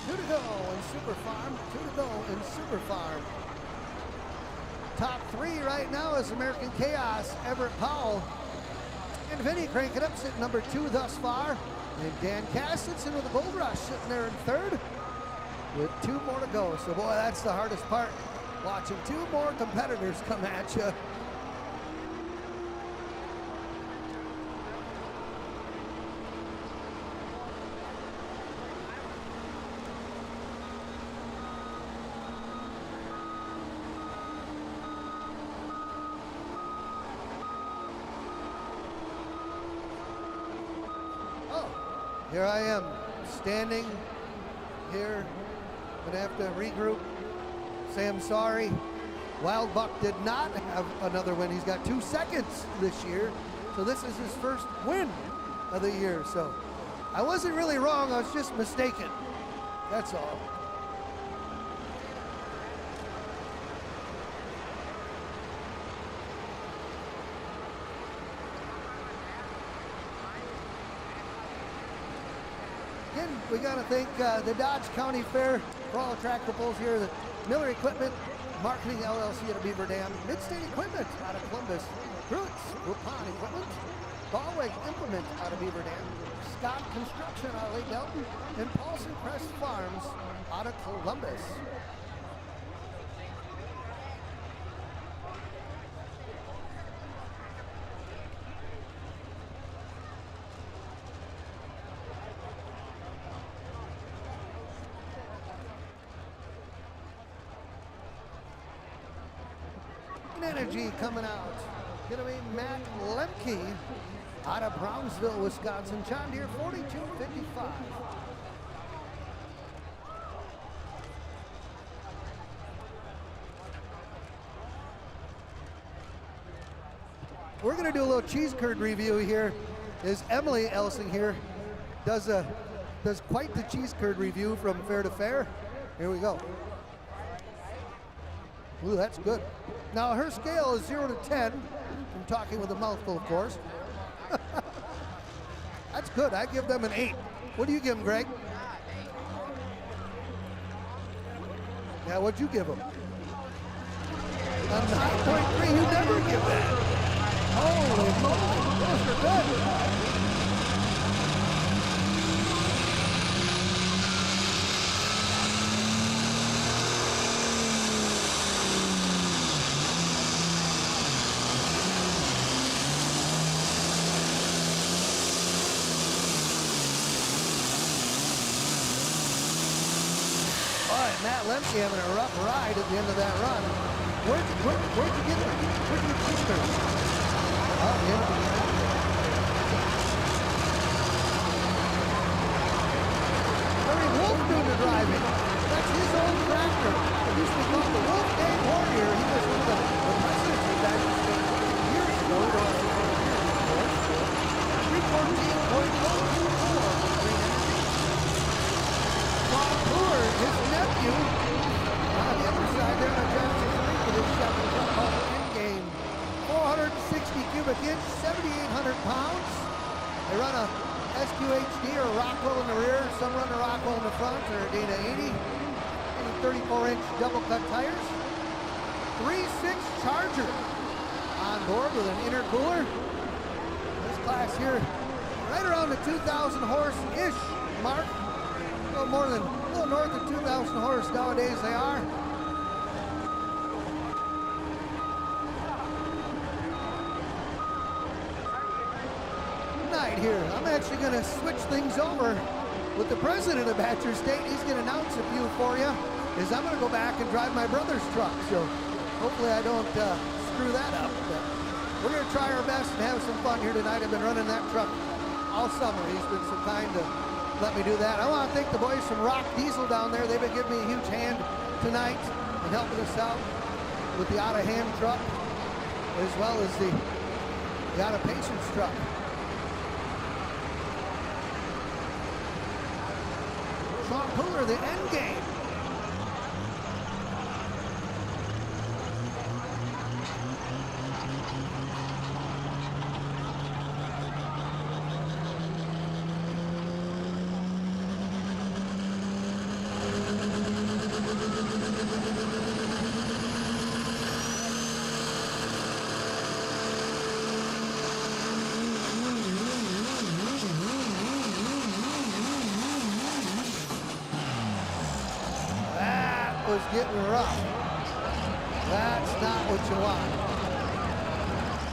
Speaker 2: Two to go in Super Farm. Two to go in Super Farm. Top three right now is American Chaos, Everett Powell, and Vinny cranking up, sitting number 2 thus far. And Dan Castleton with the Gold Rush sitting there in third with 2 more to go. So boy, that's the hardest part, watching 2 more competitors come at you. Here I am, standing here. Gonna have to regroup, say I'm sorry. Wild Buck did not have another win. He's got 2 seconds this year, so this is his first win of the year. So I wasn't really wrong, I was just mistaken. That's all. Again, we got to thank the Dodge County Fair for all the tractor pulls here, the Miller Equipment Marketing LLC out of Beaver Dam, Midstate Equipment out of Columbus, Roots, Rupon Equipment, Ballweg Implement out of Beaver Dam, Scott Construction out of Lake Delton, and Paulson Crest Farms out of Columbus. Energy coming out. Gonna be Matt Lemke out of Brownsville, Wisconsin. John Deere 4255. We're gonna do a little cheese curd review here. Is Emily Elsing here does quite the cheese curd review from fair to fair. Here we go. Ooh, that's good. Now her scale is 0 to 10. I'm talking with a mouthful, of course. That's good. I give them an 8. What do you give them, Greg? Yeah, what'd you give them? A 9.3. You never give that. Holy moly, those are good. Matt Lemke having a rough ride at the end of that run. Where'd you get them? Where'd you get them? Oh, yeah. Larry Wolf doing the driving. That's his own tractor. It used to be called the Wolfgang Warrior. He was one of the presidency guys years ago. 314.024. Bob Brewer, his nephew, on the other side there on Johnson Street with his shop. a SQHD or Rockwell in the rear. Some run a Rockwell in the front or a Dana 80. 34-inch double cut tires. 3.6 Charger on board with an intercooler. This class here, right around the 2,000 horse-ish mark. A little north of 2,000 horse nowadays they are. Night here. I'm actually going to switch things over with the president of Badger State. He's going to announce a few for you. Is I'm going to go back and drive my brother's truck. So hopefully I don't screw that up. But we're going to try our best and have some fun here tonight. I've been running that truck all summer. He's been so kind to let me do that. I want to thank the boys from Rock Diesel down there. They've been giving me a huge hand tonight and helping us out with the Out of Hand truck as well as the Out of Patience truck. Sean Pooler, the end game. Was getting rough. That's not what you want.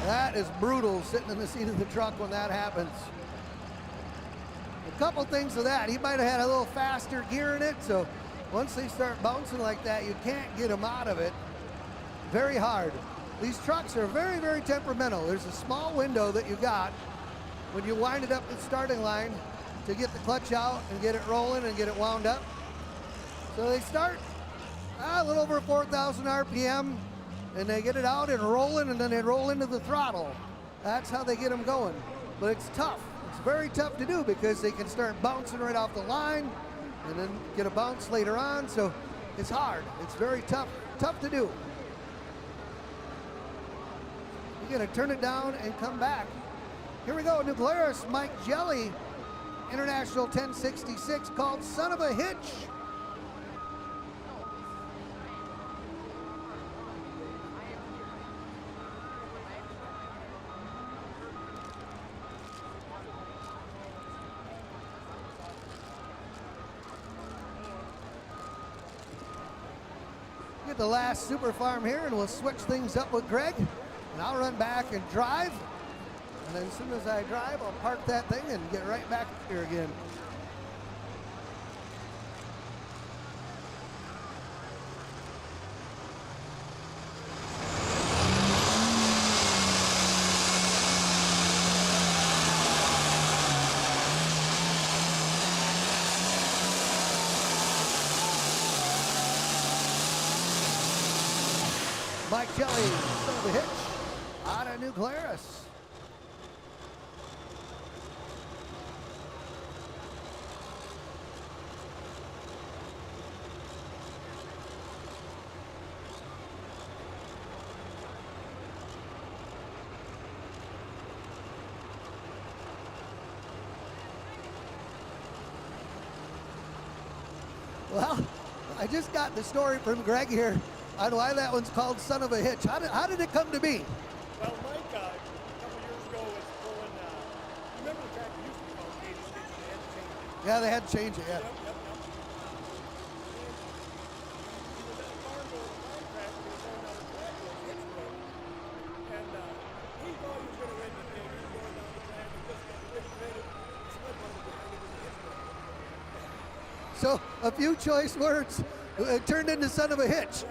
Speaker 2: That is brutal sitting in the seat of the truck when that happens. A couple things of that. He might have had a little faster gear in it, so once they start bouncing like that, you can't get them out of it. Very hard. These trucks are very, very temperamental. There's a small window that you got when you wind it up the starting line to get the clutch out and get it rolling and get it wound up. So they start a little over 4,000 RPM, and they get it out and rolling, and then they roll into the throttle. That's how they get them going. But it's tough. It's very tough to do because they can start bouncing right off the line and then get a bounce later on. So it's hard. It's very tough to do. You're going to turn it down and come back. Here we go. New Glarus, Mike Jelly, International 1066, called Son of a Hitch. Get the last super farm here, and we'll switch things up with Greg, and I'll run back and drive, and then as soon as I drive, I'll park that thing and get right back here again. Mike Jelly, Son of a Hitch, out of New Glarus. Well, I just got the story from Greg here on why that one's called Son of a Hitch. How did it come to be?
Speaker 3: Well, Mike, a couple years ago was pulling, remember the track used to be called Katy Station, they had to change it.
Speaker 2: Yeah, they had to change it, yeah.
Speaker 3: Yep. He was at a farm going to farm track, and he was going down the track with a hitch broke. And he thought he was going to win the thing. He was going down the track and just got ready. Sled one behind him with a hitch broke.
Speaker 2: So a few choice words turned into Son of a Hitch.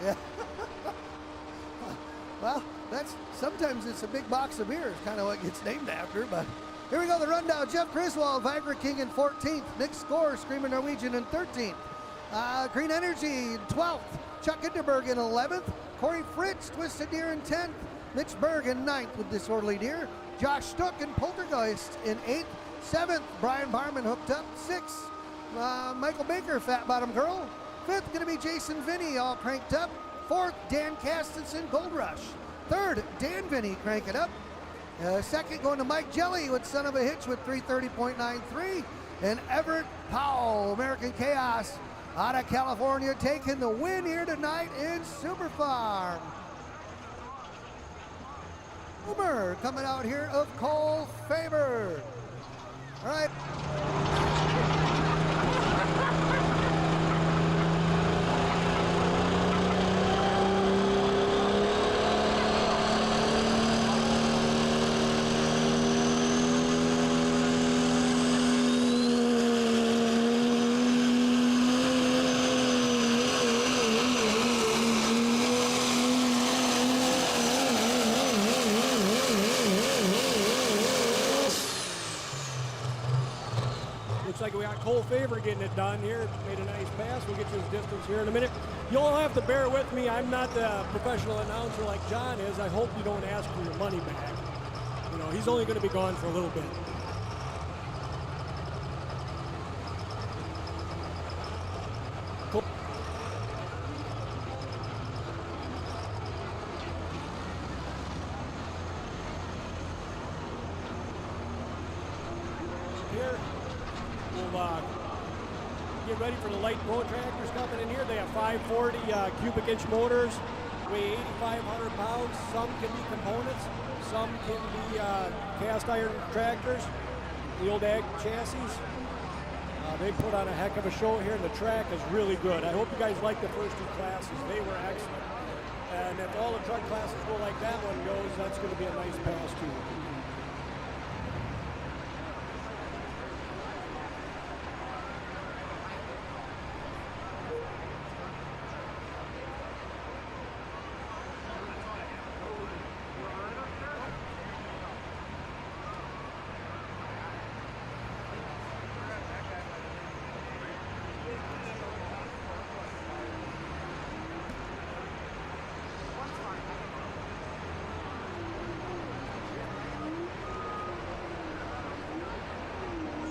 Speaker 2: Yeah. Well, sometimes it's a big box of beer, is kind of what it gets named after, but here we go, the rundown. Jeff Griswold, Viagra King in 14th. Nick Score, Screaming Norwegian in 13th. Green Energy in 12th. Chuck Hinderberg in 11th. Corey Fritz, Twisted Deer in 10th. Mitch Berg in 9th with Disorderly Deer. Josh Stuck and Poltergeist in 8th. 7th, Brian Barman hooked up. 6th, Michael Baker, Fat Bottom Girl. 5th, going to be Jason Vinny, all cranked up. 4th, Dan Castenson, Gold Rush. 3rd, Dan Vinny, crank it up. Second going to Mike Jelly with Son of a Hitch with 330.93. And Everett Powell, American Chaos, out of California, taking the win here tonight in Super Farm. Boomer coming out here of Cole Faber. All right.
Speaker 3: Looks like we got Cole Faber getting it done here. Made a nice pass. We'll get to his distance here in a minute. You'll all have to bear with me. I'm not the professional announcer like John is. I hope you don't ask for your money back. You know, he's only going to be gone for a little bit. Cole. Here. We'll get ready for the light protractors coming in here. They have 540 cubic inch motors, weigh 8,500 pounds. Some can be components, some can be cast iron tractors, the old ag chassis. They put on a heck of a show here, and the track is really good. I hope you guys like the first two classes. They were excellent. And if all the truck classes go like that one goes, that's going to be a nice pass too.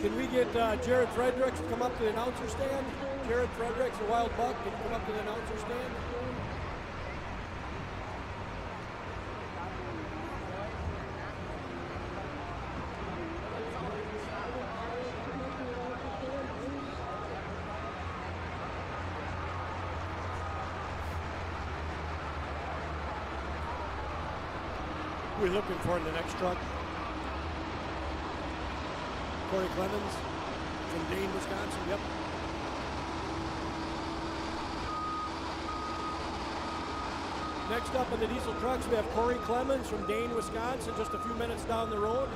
Speaker 3: Can we get Jared Fredericks to come up to the announcer stand? Jared Fredericks, a wild buck, can you come up to the announcer stand? Who are we looking for in the next truck? Corey Clemens from Dane, Wisconsin. Yep. Next up on the diesel trucks, we have Corey Clemens from Dane, Wisconsin, just a few minutes down the road.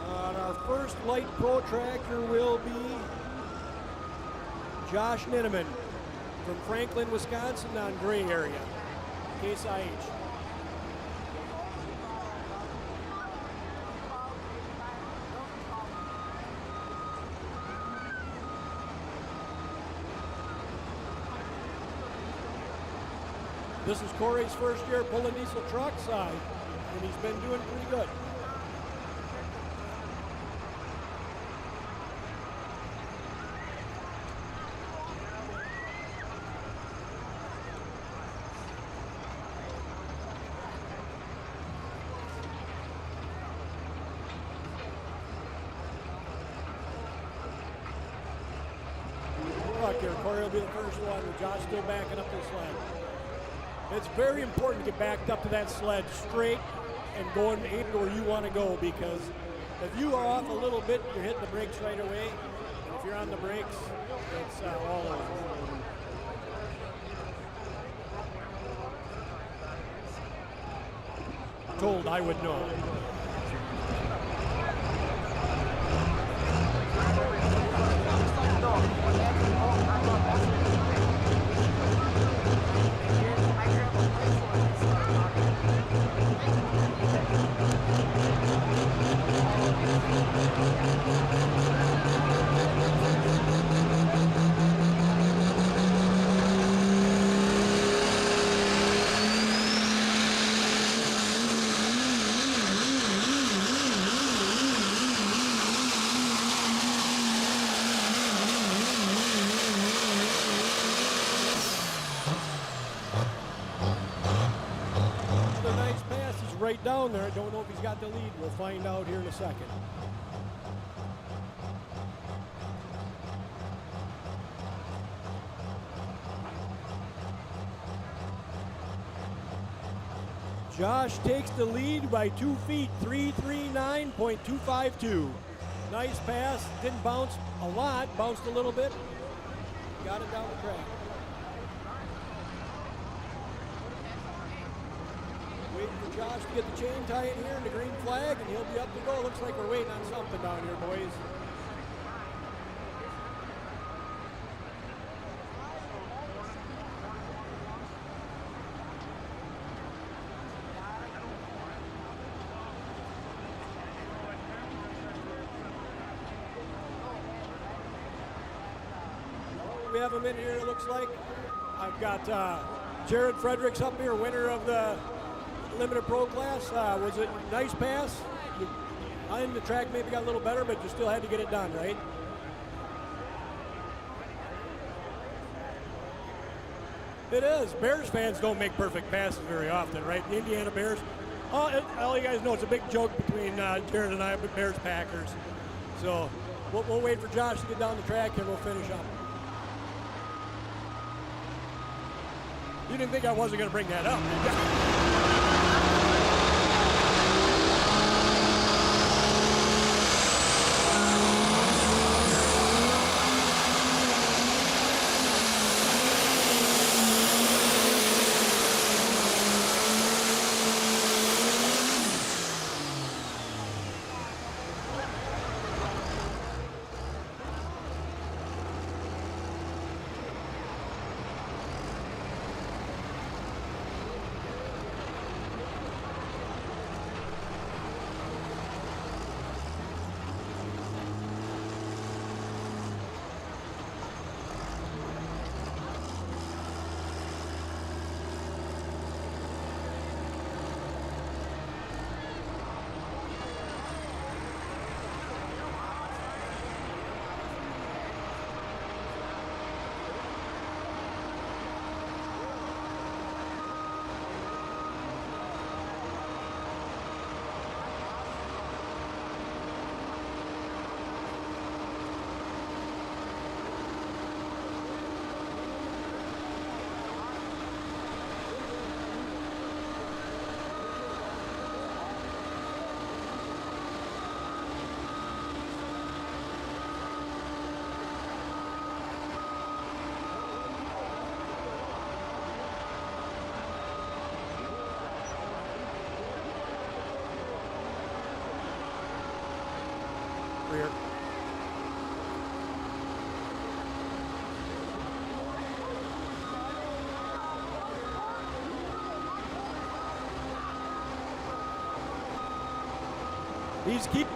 Speaker 3: Our first light protractor will be Josh Ninneman from Franklin, Wisconsin, on Gray area, Case IH. This is Corey's first year pulling diesel trucks, and he's been doing pretty good. Look here, Corey will be the first one, with Josh still backing up the sled. It's very important to get backed up to that sled straight and going aiming where you want to go, because if you are off a little bit, you're hitting the brakes right away. And if you're on the brakes, it's all over. Told I would know. right down there. I don't know if he's got the lead. We'll find out here in a second. Josh takes the lead by 2 feet, 339.252. Nice pass, didn't bounce a lot, bounced a little bit, got it down the track. Waiting for Josh to get the chain tie in here and the green flag, and he'll be up to go. Looks like we're waiting on something down here, boys. We have him in here, it looks like. I've got Jared Fredericks up here, winner of the Limited Pro class. Was it a nice pass? On the track maybe got a little better, but you still had to get it done, right? It is. Bears fans don't make perfect passes very often, right? The Indiana Bears. All you guys know, it's a big joke between Jared and I, but Bears Packers. So we'll wait for Josh to get down the track and we'll finish up. You didn't think I wasn't going to bring that up, did rear. He's keep.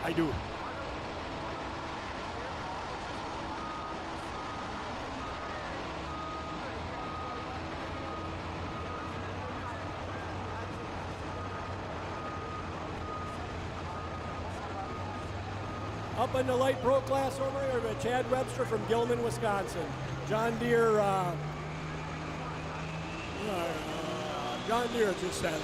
Speaker 3: I do. Up in the light pro class over here, we have Chad Webster from Gilman, Wisconsin. John Deere, John Deere it just said.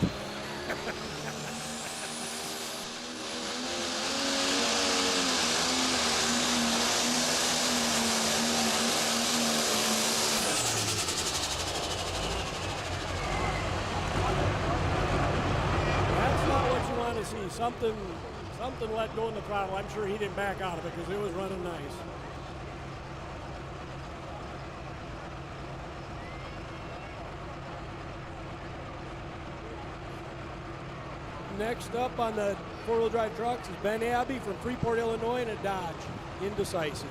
Speaker 3: That's not what you want to see. Something let go in the throttle. I'm sure he didn't back out of it because it was running nice. Next up on the four-wheel drive trucks is Ben Abbey from Freeport, Illinois, and a Dodge Indecisive.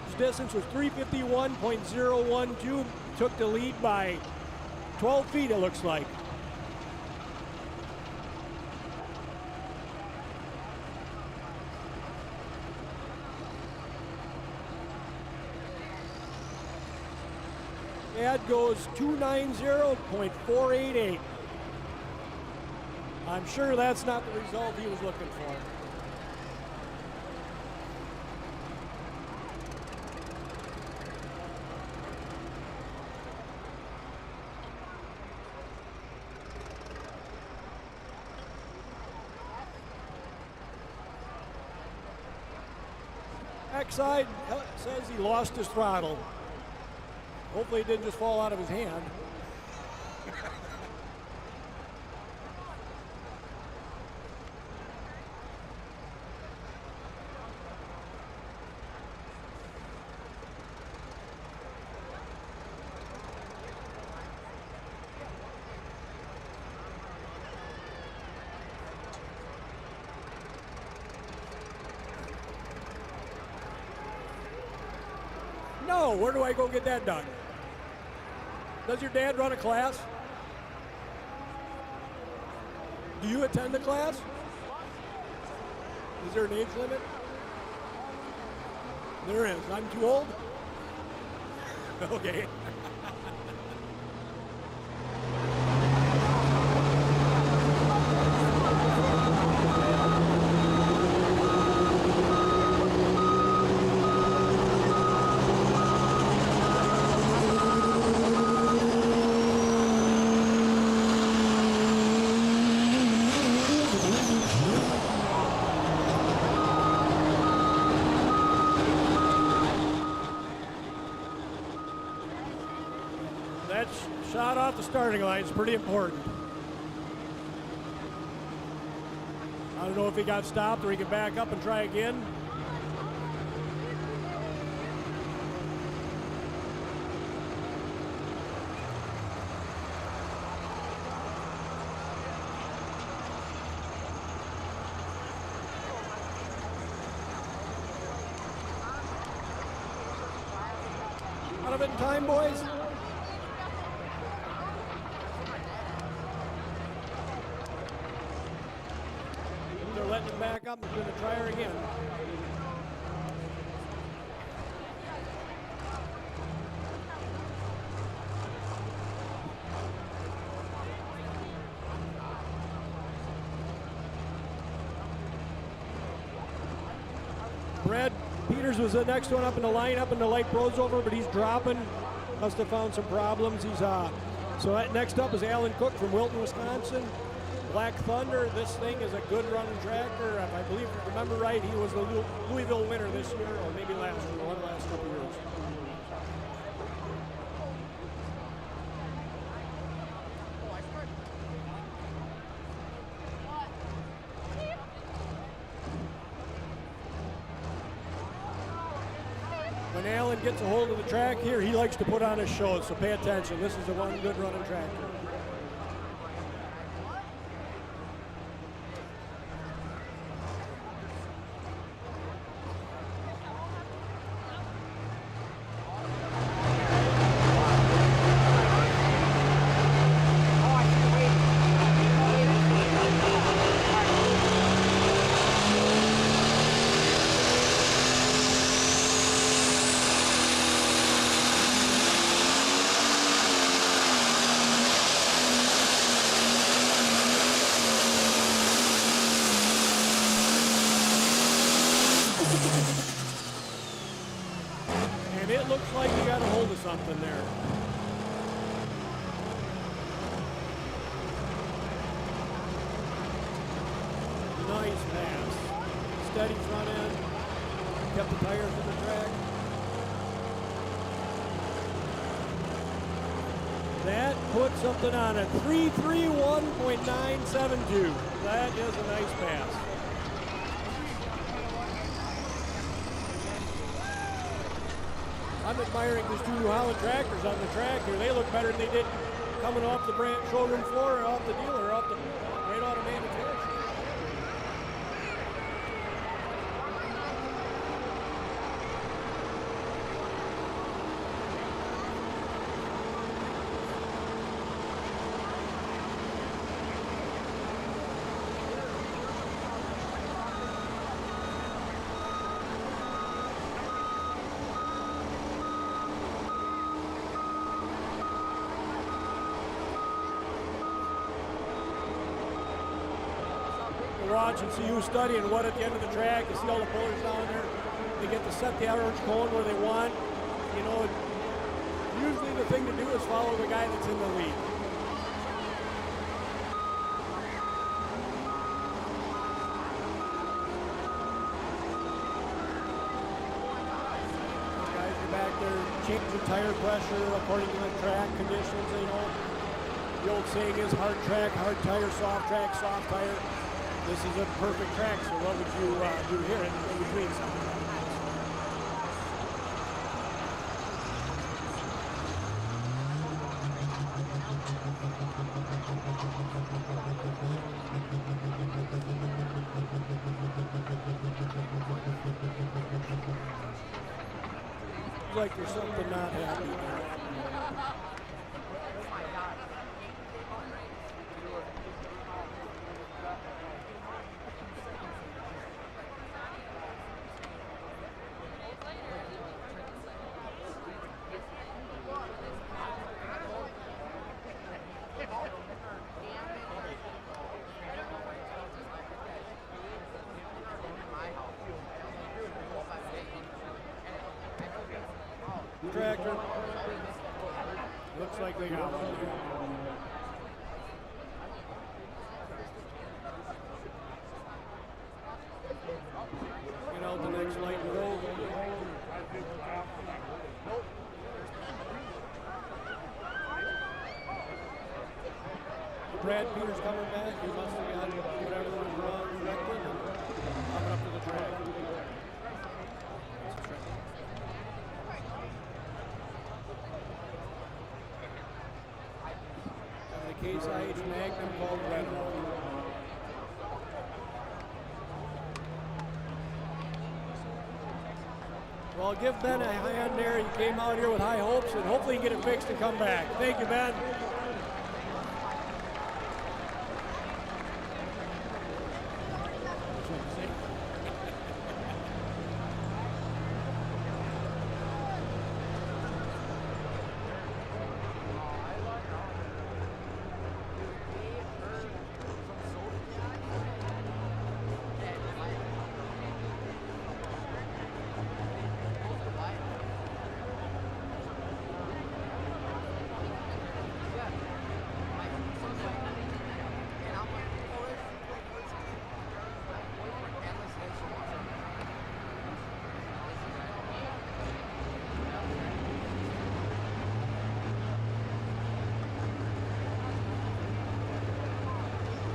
Speaker 3: His distance was 351.012. Took the lead by 12 feet, it looks like. Ad goes 290.488. I'm sure that's not the result he was looking for. Backside says he lost his throttle. Hopefully it didn't just fall out of his hand. No, where do I go get that done? Does your dad run a class? Do you attend the class? Is there an age limit? There is. I'm too old? Okay. Shot off the starting line is pretty important. I don't know if he got stopped or he can back up and try again. Out of it in time, boys. Letting him back up and going to try her again. Brad Peters was the next one up in the lineup, and the light pros over, but he's dropping. Must have found some problems. He's so next up is Alan Cook from Wilton, Wisconsin. Black Thunder, this thing is a good running tractor. If I believe, remember right, he was the Louisville winner this year, or maybe last year, one of the last couple years. When Alan gets a hold of the track here, he likes to put on his show, so pay attention. This is the one good running tractor. nice pass. Steady front end, kept the tires in the track. That put something on it, 331.972. That is a nice pass. I'm admiring these two New Holland tractors on the track here. They look better than they did coming off the showroom floor or off the dealer, off the right out of manufacturer. Watch and see who's studying what at the end of the track. You see all the pullers down there. They get to set the orange cone where they want. You know, usually the thing to do is follow the guy that's in the lead. The guys are back there changing tire pressure according to the track conditions. You know, the old saying is hard track, hard tire, soft track, soft tire. This is a perfect track, so what would you do here in between something? Looks like there's something not happening there. Tractor. Looks like they got one. Get out the next light and go. Brad Peters coming back. He must have got whatever was wrong corrected and coming up to the track. Case IH Magnum called Red Roll. Well, give Ben a hand there. He came out here with high hopes, and hopefully he can get it fixed and come back. Thank you, Ben.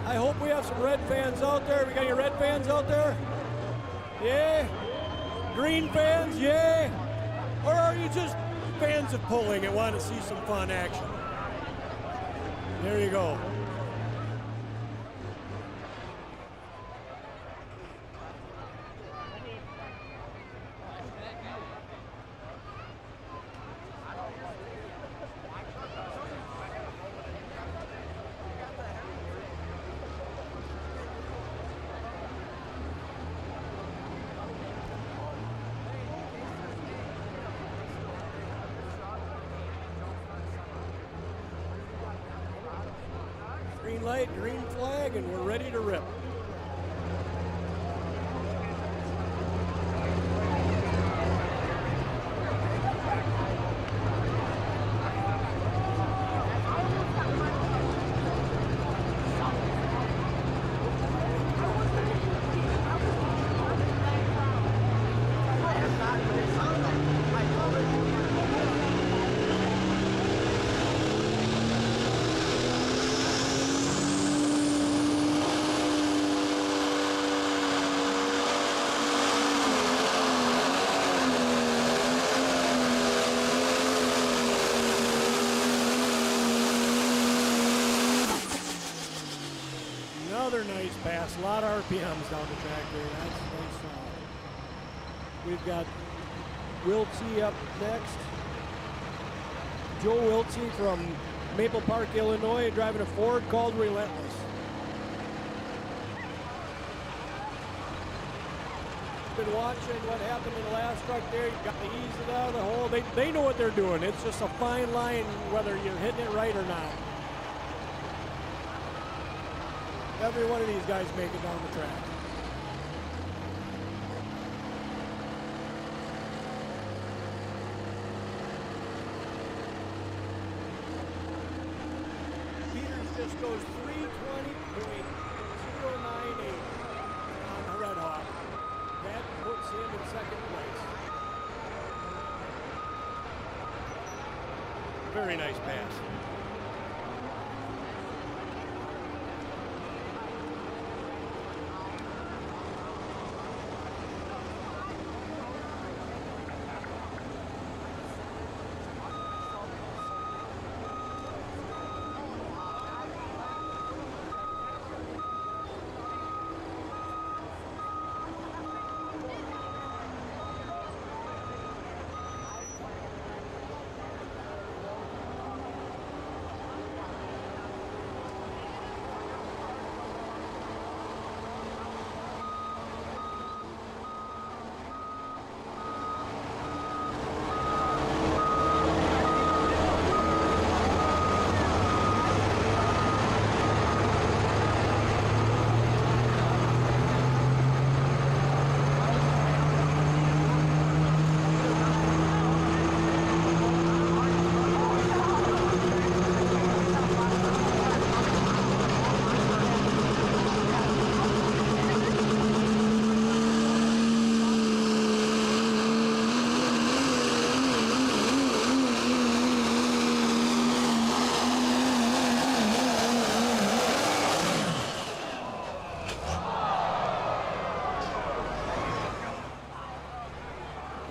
Speaker 3: I hope we have some red fans out there. We got any red fans out there? Yeah? Green fans? Yeah? Or are you just fans of pulling and want to see some fun action? There you go. Green light, green flag, and we're ready to rip. Another nice pass. A lot of RPMs down the track here. That's nice. We've got Wiltsey up next. Joe Wiltsey from Maple Park, Illinois, driving a Ford called Relentless. Been watching what happened in the last truck there. You got to ease it out of the hole. They know what they're doing. It's just a fine line whether you're hitting it right or not. Every one of these guys make it down the track. Peters just goes 320.098 on the Red Hawk. That puts him in second place. Very nice pass.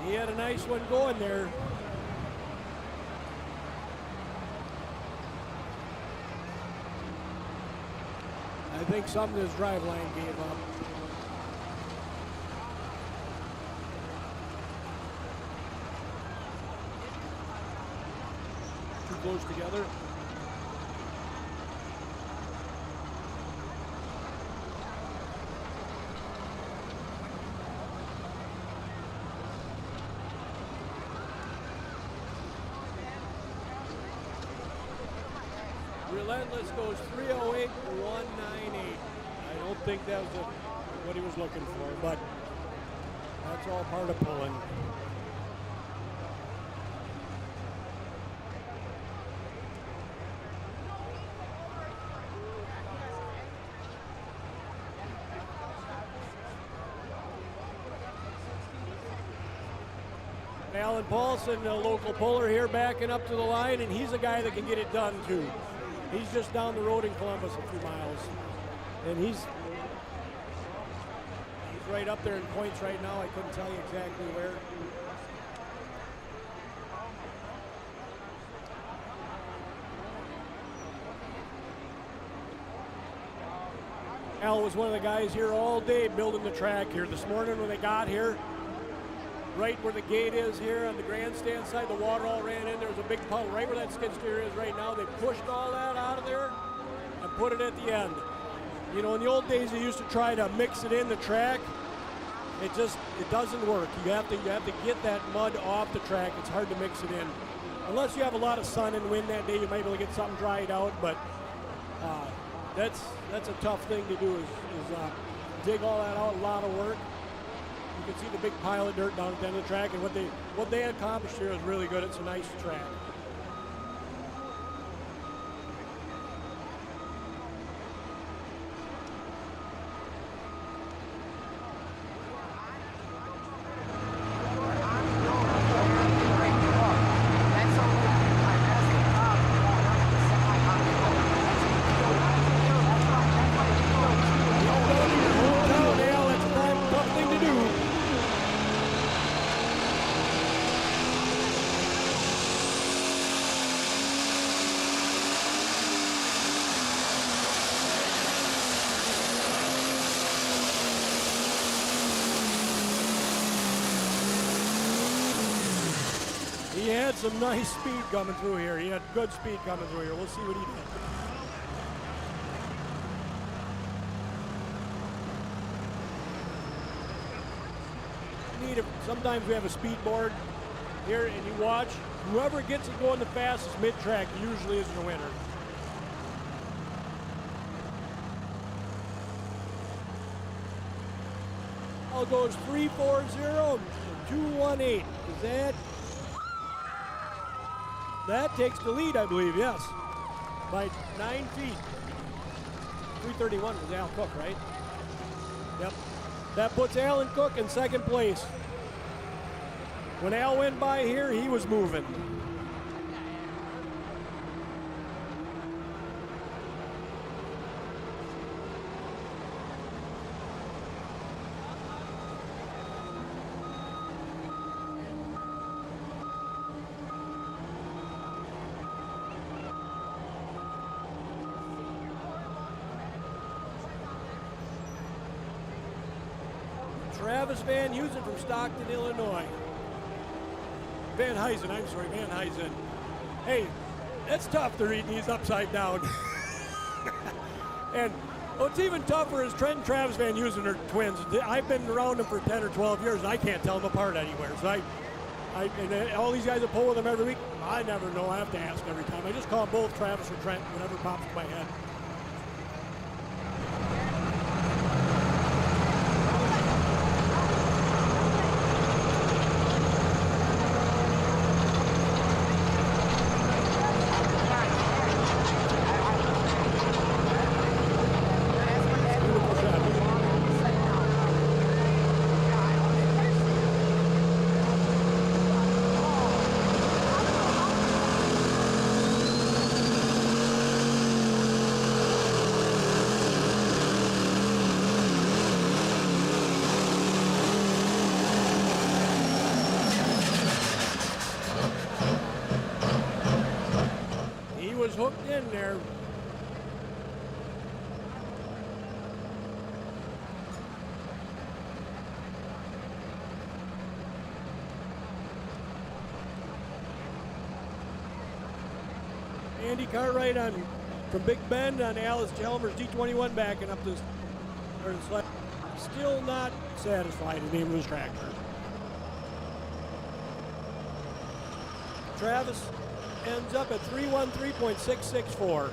Speaker 3: He had a nice one going there. I think some of his drive line gave up. Too close together. Relentless goes 308.198. I don't think that was what he was looking for, but that's all part of pulling. Alan Paulson, a local puller here, backing up to the line, and he's a guy that can get it done too. He's just down the road in Columbus a few miles, and he's right up there in points right now. I couldn't tell you exactly where. Al was one of the guys here all day building the track here. This morning when they got here, right where the gate is here on the grandstand side, the water all ran in. There was a big puddle right where that skid steer is right now. They pushed all that out of there and put it at the end. You know, in the old days, they used to try to mix it in the track. It doesn't work. You have to get that mud off the track. It's hard to mix it in. Unless you have a lot of sun and wind that day, you might be able to get something dried out, but that's a tough thing to do is dig all that out, a lot of work. You can see the big pile of dirt down at the end of the track, and what they accomplished here is really good. It's a nice track. Do.
Speaker 4: 308.198.
Speaker 3: He had some nice speed coming through here. He had good speed coming through here. We'll see what he did. Sometimes we have a speed board here, and you watch. Whoever gets it going the fastest mid-track usually is the winner. All goes 340 and 218. Is that takes the lead, I believe, yes, by 9 feet. 331 was Al Cook, right? Yep. That puts Alan Cook in second place. When Al went by here, he was moving. Travis Van Huysen from Stockton, Illinois. Van Huysen. Hey, it's tough to read these upside down. And what's even tougher is Trent and Travis Van Huysen are twins. I've been around them for 10 or 12 years, and I can't tell them apart anywhere. So and all these guys that pull with them every week, I never know. I have to ask every time. I just call them both Travis or Trent, whatever pops in my head. Was hooked in there. Andy Cartwright from Big Bend on Alice Chalmers D21 backing up this. Still not satisfied in the name of his tractor. Travis ends up at 313.664.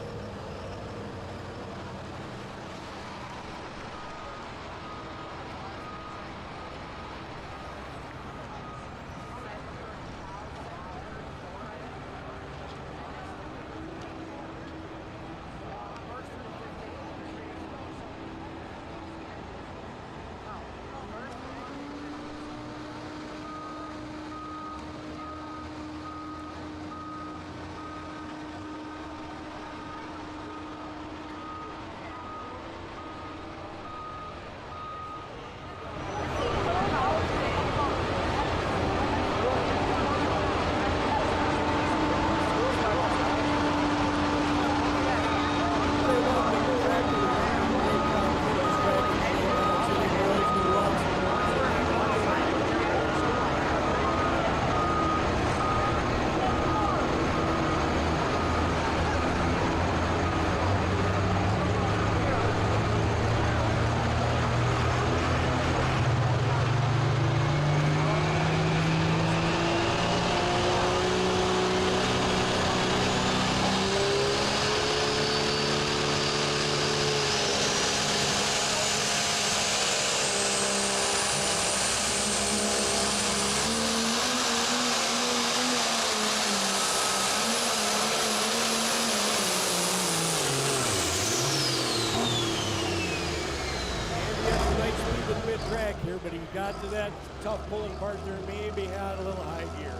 Speaker 3: Here, but he got to that tough pulling part there, maybe had a little high gear.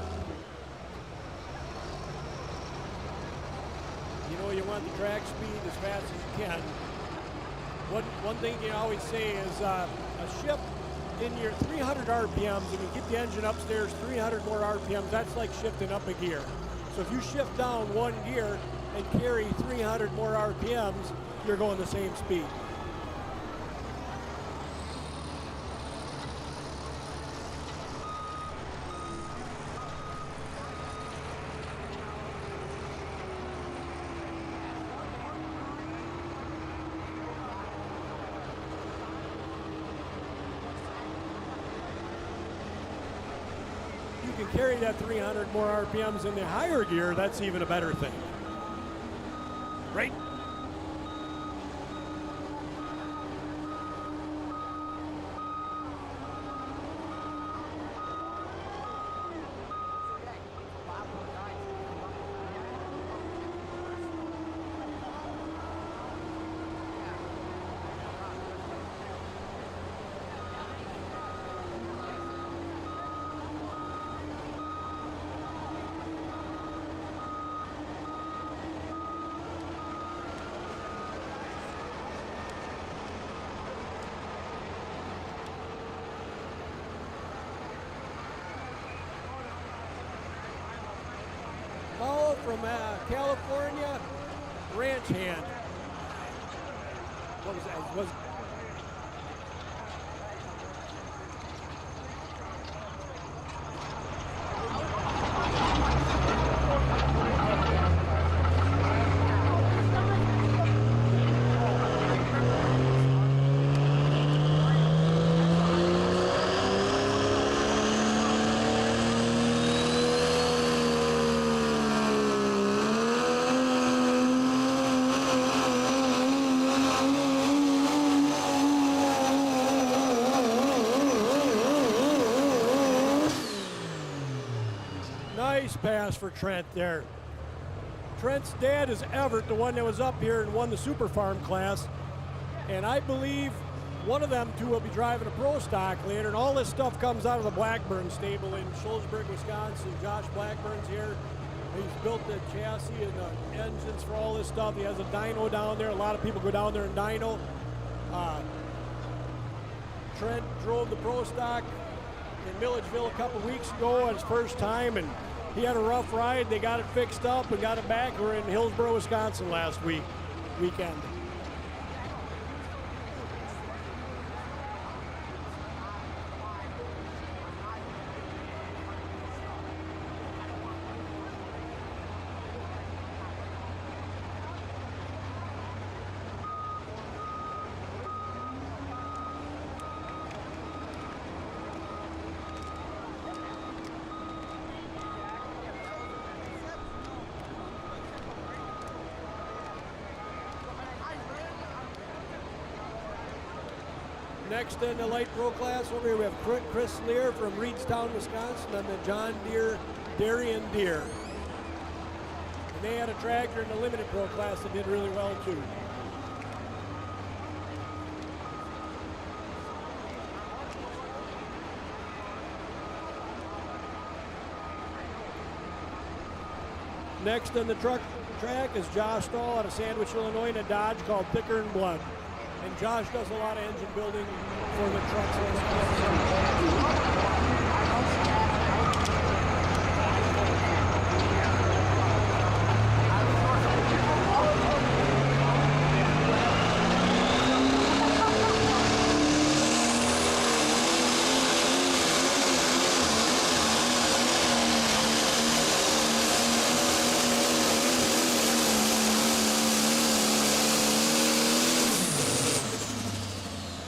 Speaker 3: You know, you want the track speed as fast as you can. One thing you always say is a shift in your 300 RPMs, and you get the engine upstairs 300 more RPMs, that's like shifting up a gear. So if you shift down one gear and carry 300 more RPMs, you're going the same speed. can carry that 300 more RPMs in the higher gear, that's even a better thing. Right? Paul from California, ranch hand. What was that? Nice pass for Trent there. Trent's dad is Everett, the one that was up here and won the Super Farm class. And I believe one of them two will be driving a pro stock later. And all this stuff comes out of the Blackburn stable in Shullsburg, Wisconsin. Josh Blackburn's here. He's built the chassis and the engines for all this stuff. He has a dyno down there. A lot of people go down there and dyno. Trent drove the pro stock in Milledgeville a couple weeks ago on his first time, and he had a rough ride. They got it fixed up and got it back. We're in Hillsboro, Wisconsin last weekend. Next in the light pro class over here, we have Chris Lear from Reedstown, Wisconsin, and the John Deere Darien Deere. And they had a tractor in the limited pro class that did really well too. Next on the truck track is Josh Stahl out of Sandwich, Illinois, in a Dodge called Thicker and Blood. And Josh does a lot of engine building for the trucks.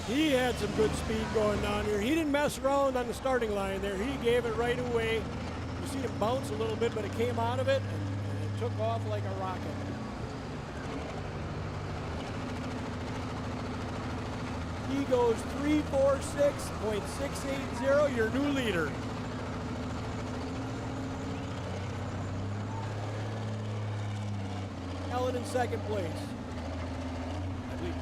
Speaker 3: He had some good speed going down here. He didn't mess around on the starting line there. He gave it right away. You see him bounce a little bit, but it came out of it and it took off like a rocket. He goes 346.680, your new leader. Ellen in second place. At least.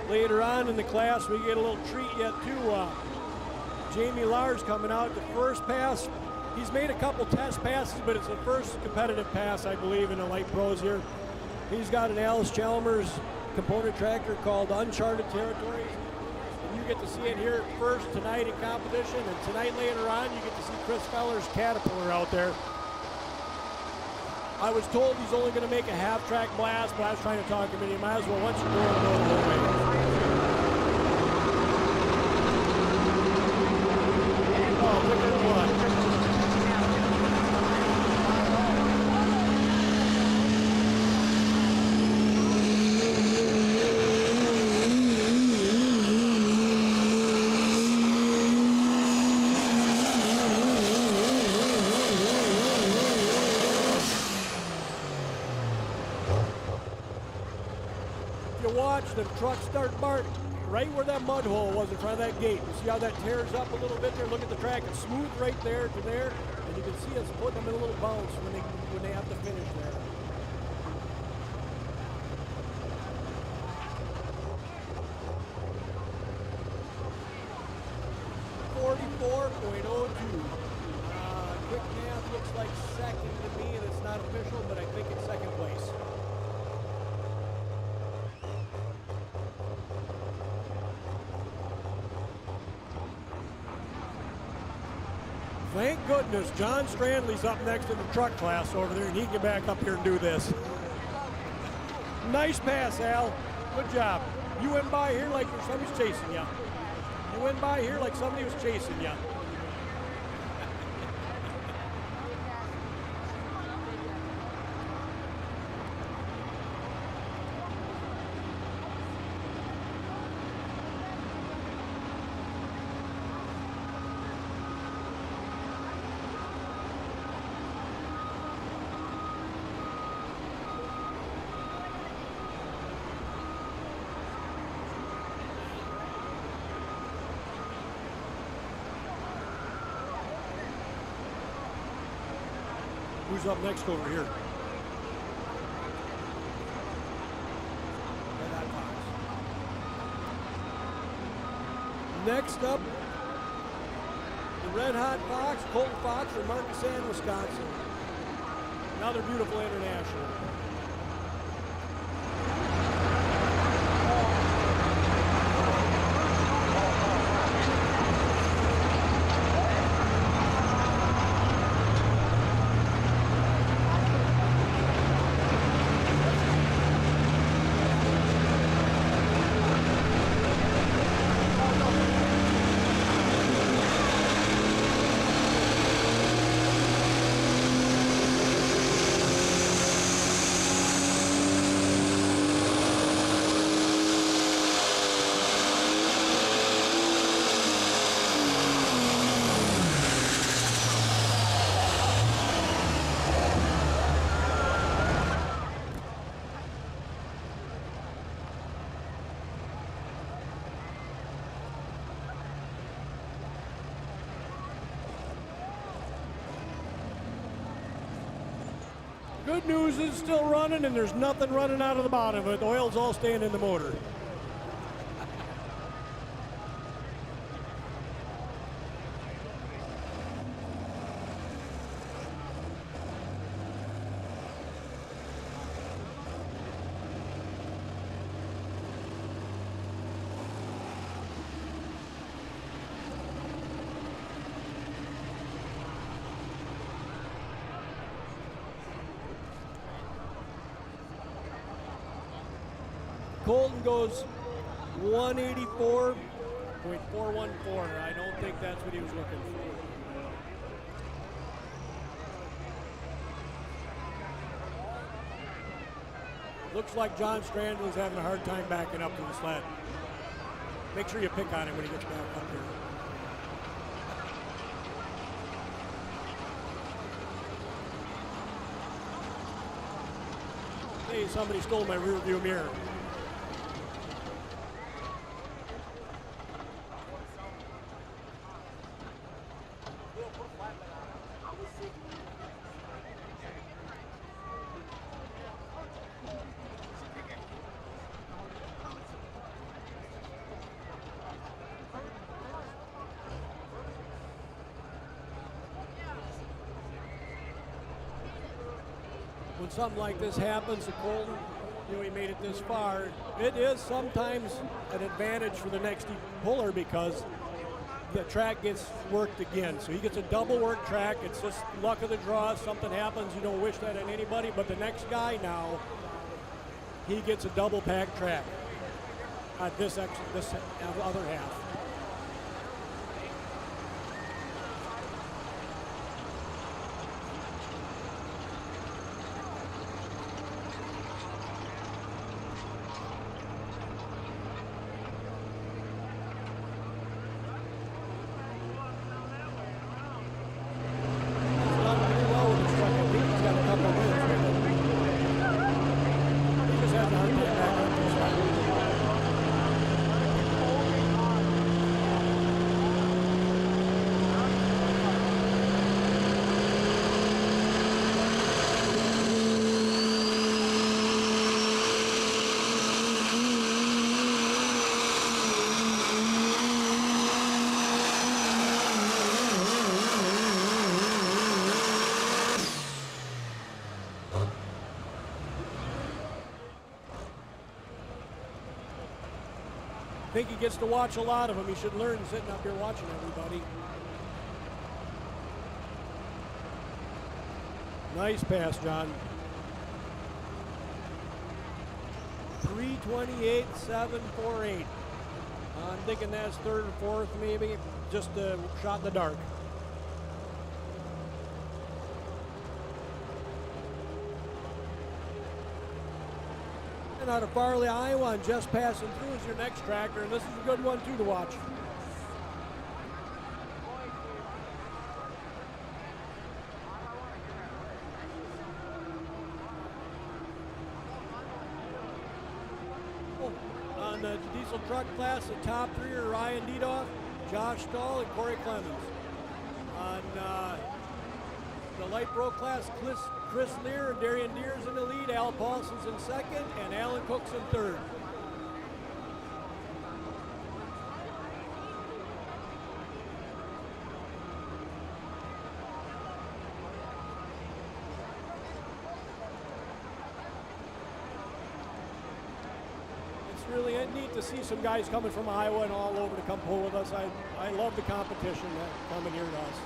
Speaker 3: Later on in the class, we get a little treat yet too. Jamie Lars coming out the first pass. He's made a couple test passes, but it's the first competitive pass, I believe, in the light pros here. He's got an Alice Chalmers component tractor called Uncharted Territories. And you get to see it here first tonight in competition, and tonight later on, you get to see Chris Feller's Caterpillar out there. I was told he's only going to make a half-track blast, but I was trying to talk him in. You might as well, once you're going, go the whole way. Oh, look at what. The truck start barking right where that mud hole was in front of that gate. You see how that tears up a little bit there? Look at the track, it's smooth right there to there, and you can see us putting them in a little bounce when they have to finish there. .02. Quick math looks like second to me, and it's not official, but I think it's second place. Thank goodness John Strandley's up next in the truck class over there, and he can get back up here and do this. Nice pass, Al. Good job. You went by here like somebody's chasing you. You went by here like somebody was chasing you. Who's up next over here? Next up, the Red Hot Fox, Colt Fox from Marquesan, Wisconsin. Another beautiful international. Good news is it's still running, and there's nothing running out of the bottom of it. The oil's all staying in the motor. Colton goes 184.414. I don't think that's what he was looking for. Looks like John Strandley's having a hard time backing up to the sled. Make sure you pick on him when he gets back up here. Hey, somebody stole my rear view mirror. When something like this happens to Colton, he made it this far, it is sometimes an advantage for the next puller because the track gets worked again. So he gets a double work track. It's just luck of the draw. If something happens, you don't wish that on anybody. But the next guy now, he gets a double pack track at this other half. I think he gets to watch a lot of them. He should learn sitting up here watching everybody. Nice pass, John. 3:28.748. I'm thinking that's third or fourth, maybe. Just a shot in the dark. Out of Farley, Iowa, and just passing through is your next tractor, and this is a good one too to watch. On the diesel truck class, the top three are Ryan Diedoff, Josh Stahl, and Corey Clemens. On the light pro class, Chris Lear and Darian Deers in the lead, Al Paulson's in second, and Alan Cook's in third. It's really neat to see some guys coming from Iowa and all over to come pull with us. I love the competition coming here to us.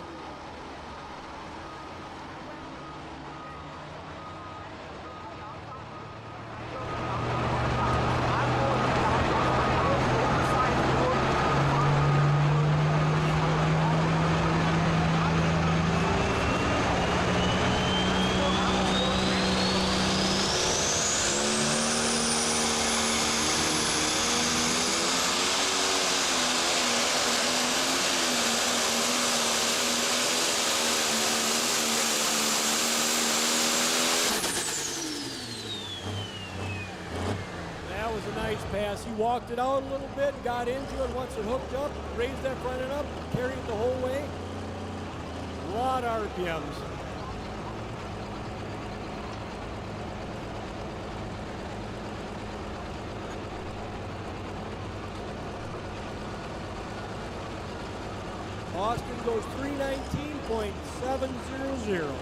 Speaker 3: Pass. He walked it out a little bit, got into it. Once it hooked up, raised that front end up, carried it the whole way. A lot of RPMs. Austin goes 3:19.700.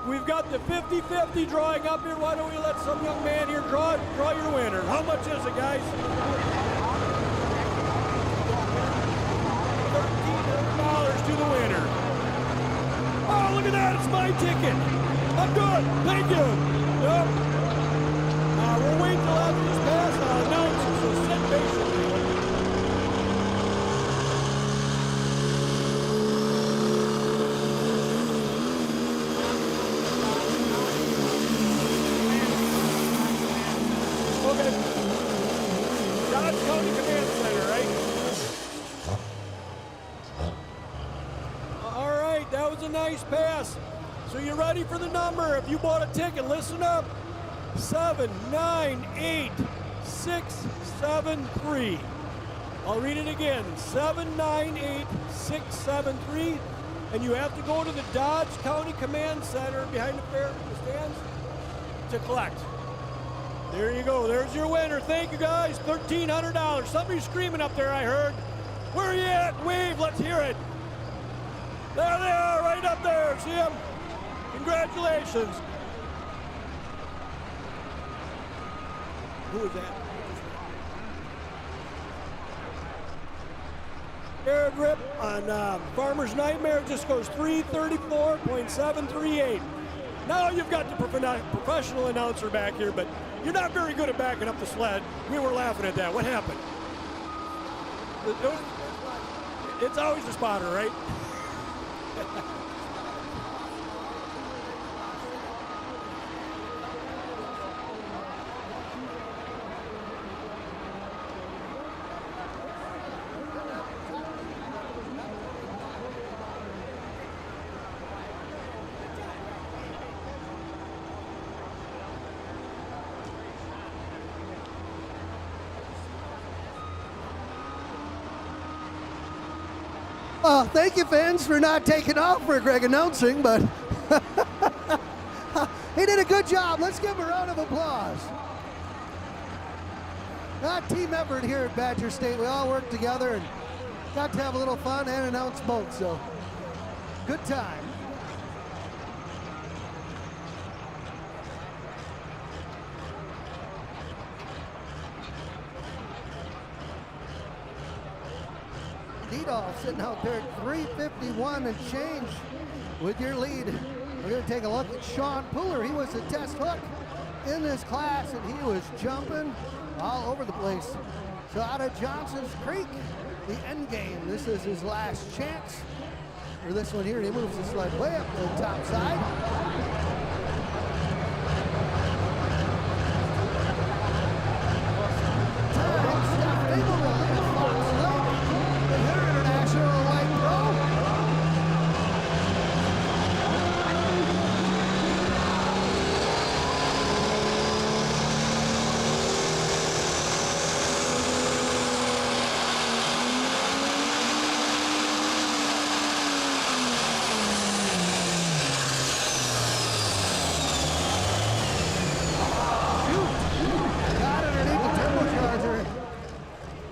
Speaker 3: We've got the 50-50 drawing up here. Why don't we let some young man here draw your winner? How much is it, guys? $1,300 to the winner. Oh, look at that. It's my ticket. I'm good. Thank you. Yep. We'll wait till after this pass. I'll announce it. So Dodge County Command Center, right? All right, that was a nice pass. So you're ready for the number. If you bought a ticket, listen up. 798673. I'll read it again. 798673. And you have to go to the Dodge County Command Center behind the stands to collect. There you go. There's your winner. Thank you, guys. $1,300. Somebody's screaming up there, I heard. Where are you at? Wave. Let's hear it. There they are, right up there. See them? Congratulations. Who is that? Air grip on Farmer's Nightmare just goes 334.738. Now you've got the professional announcer back here, but you're not very good at backing up the sled. We were laughing at that. What happened? It's always the spotter, right?
Speaker 2: Thank you, fans, for not taking off for Greg announcing, but he did a good job. Let's give him a round of applause. Team effort here at Badger State. We all worked together and got to have a little fun and announce both, so good time. Dedolf sitting out there at 351 and change with your lead. We're going to take a look at Sean Puller. He was the test hook in this class, and he was jumping all over the place. So out of Johnson's Creek, the end game. This is his last chance for this one here. He moves the sled way up to the top side.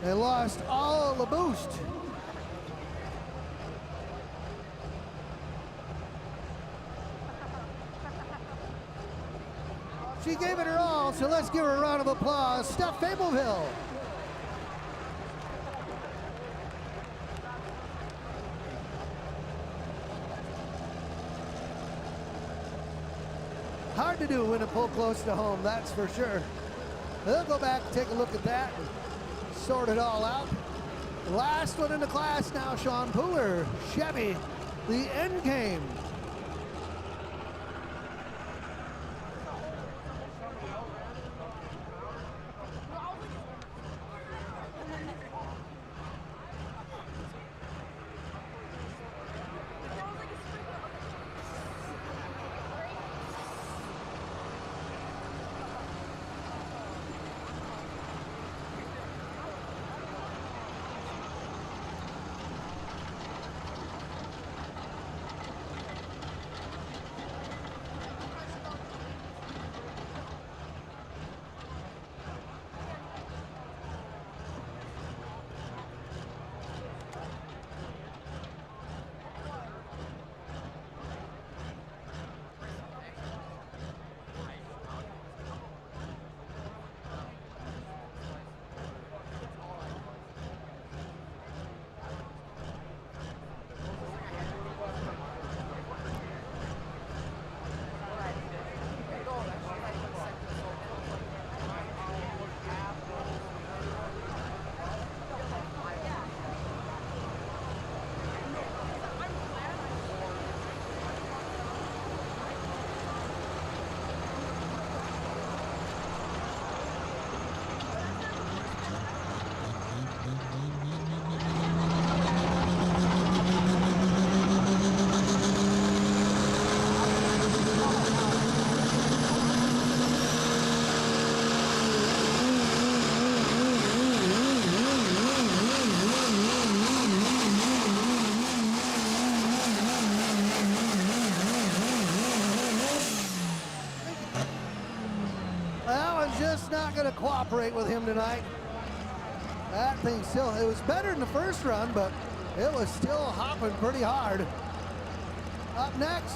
Speaker 2: They lost all the boost. She gave it her all, so let's give her a round of applause. Steph Fableville. Hard to do when a pull close to home, that's for sure. They'll go back and take a look at that and sort it all out. Last one in the class now, Sean Puller, Chevy, the end game. just not going to cooperate with him tonight. That thing still, it was better in the first run, but it was still hopping pretty hard. Up next,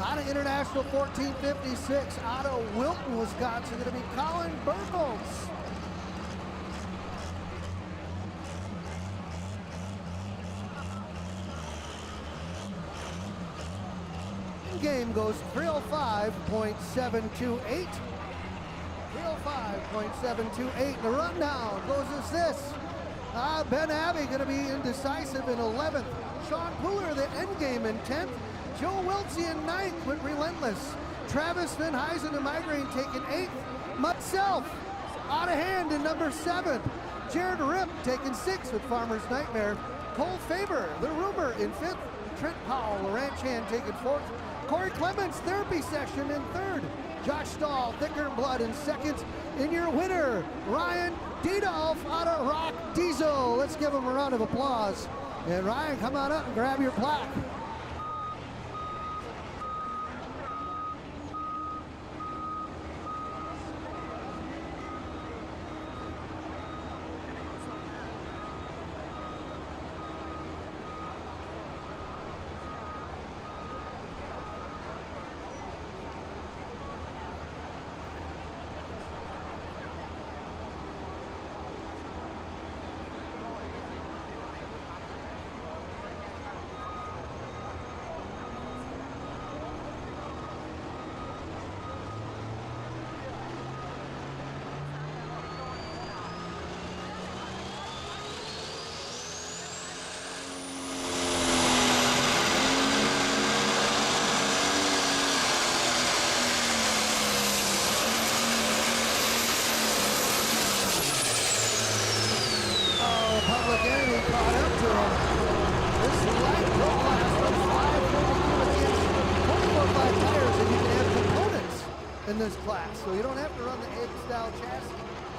Speaker 2: out of International 1456, out of Wilton, Wisconsin, going to be Colin Burkholz. Game goes 305.728. 305.728. The rundown goes as this. Ben Abbey going to be indecisive in 11th. Sean Pooler, the end game in 10th. Joe Wiltsey in 9th with Relentless. Travis Van Huysen and Migraine taking 8th. Myself out of hand in number 7th. Jared Rip taking 6th with Farmer's Nightmare. Cole Faber, the Rumor in 5th. Trent Powell, the Ranch Hand taking 4th. Corey Clements, Therapy Session in 3rd. Josh Stahl, Thicker Blood in 2nd. And your winner, Ryan Diedolf out of Rock Diesel. Let's give him a round of applause. And Ryan, come on up and grab your plaque. Public Enemy caught up to him. This light pro class runs 5 tires, and you can have components in this class. So you don't have to run the egg style chassis.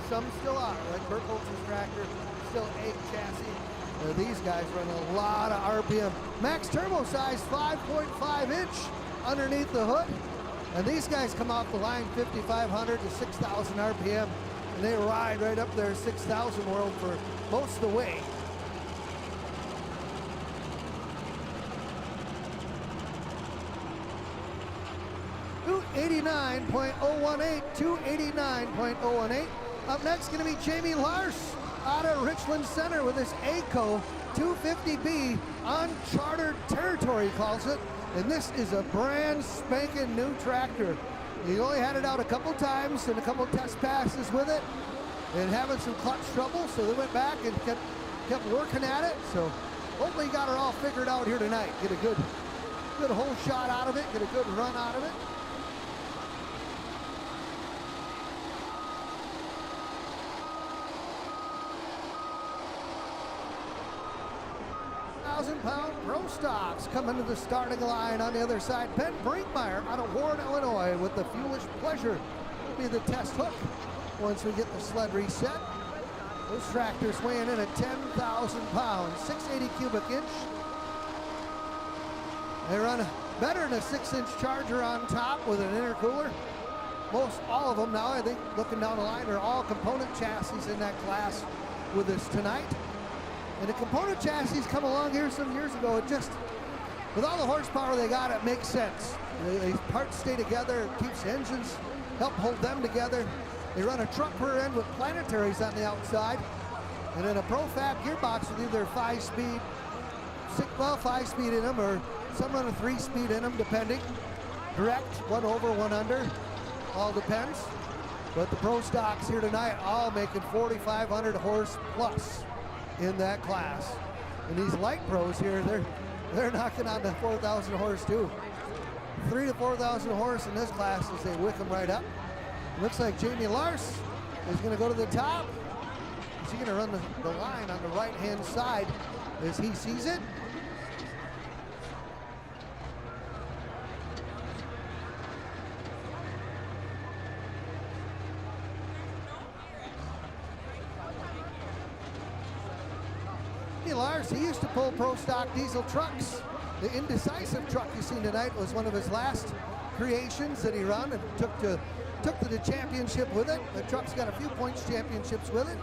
Speaker 2: Some still are, like Burkholz's tractor, still egg chassis. These guys run a lot of RPM. Max turbo size 5.5 inch underneath the hood. And these guys come off the line 5,500 to 6,000 RPM. And they ride right up there 6,000 world for most of the way. $289.018, 289.018. Up next going to be Jamie Lars out of Richland Center with his ACO 250B Uncharted Territory, he calls it. And this is a brand spanking new tractor. He only had it out a couple times and a couple test passes with it and having some clutch trouble, so they went back and kept working at it. So hopefully he got her all figured out here tonight. Get a good whole shot out of it, get a good run out of it. £1,000 pro stocks coming to the starting line on the other side. Ben Brinkmeyer out of Warren, Illinois with the Fuelish Pleasure will be the test hook once we get the sled reset. Those tractors weighing in at 10,000 pounds, 680 cubic inch. They run better than a 6-inch Charger on top with an intercooler. Most all of them now, I think, looking down the line, are all component chassis in that class with us tonight. And the component chassis come along here some years ago. It just, with all the horsepower they got, it makes sense. These parts stay together, it keeps engines, help hold them together. They run a truck per end with planetaries on the outside. And then a Profab gearbox with either 5-speed, 5-speed in them, or some run a 3-speed in them, depending. Direct, 1 over, 1 under, all depends. But the pro stocks here tonight all making 4,500 horse plus in that class. And these light pros here, they're knocking on the 4,000 horse too. 3,000 to 4,000 horse in this class as they wick them right up. Looks like Jamie Lars is going to go to the top. Is he going to run the line on the right-hand side as he sees it? Lars, he used to pull pro stock diesel trucks. The indecisive truck you seen tonight was one of his last creations that he run and took to took to the championship with it. The truck's got a few points championships with it.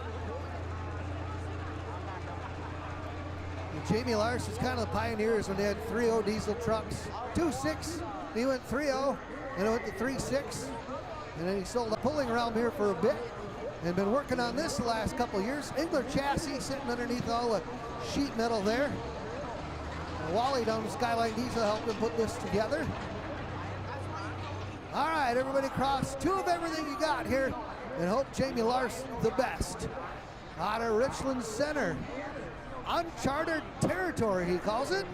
Speaker 2: And Jamie Larson's kind of the pioneers when they had 3.0 diesel trucks. 2.6, he went 3.0, and it went to 3.6. And then he sold a pulling around here for a bit and been working on this the last couple of years. Engler chassis sitting underneath all the sheet metal there. And Wally down the Skyline Diesel helped him put this together. All right, everybody cross 2 of everything you got here and hope Jamie Larson the best. Out of Richland Center. Uncharted territory, he calls it.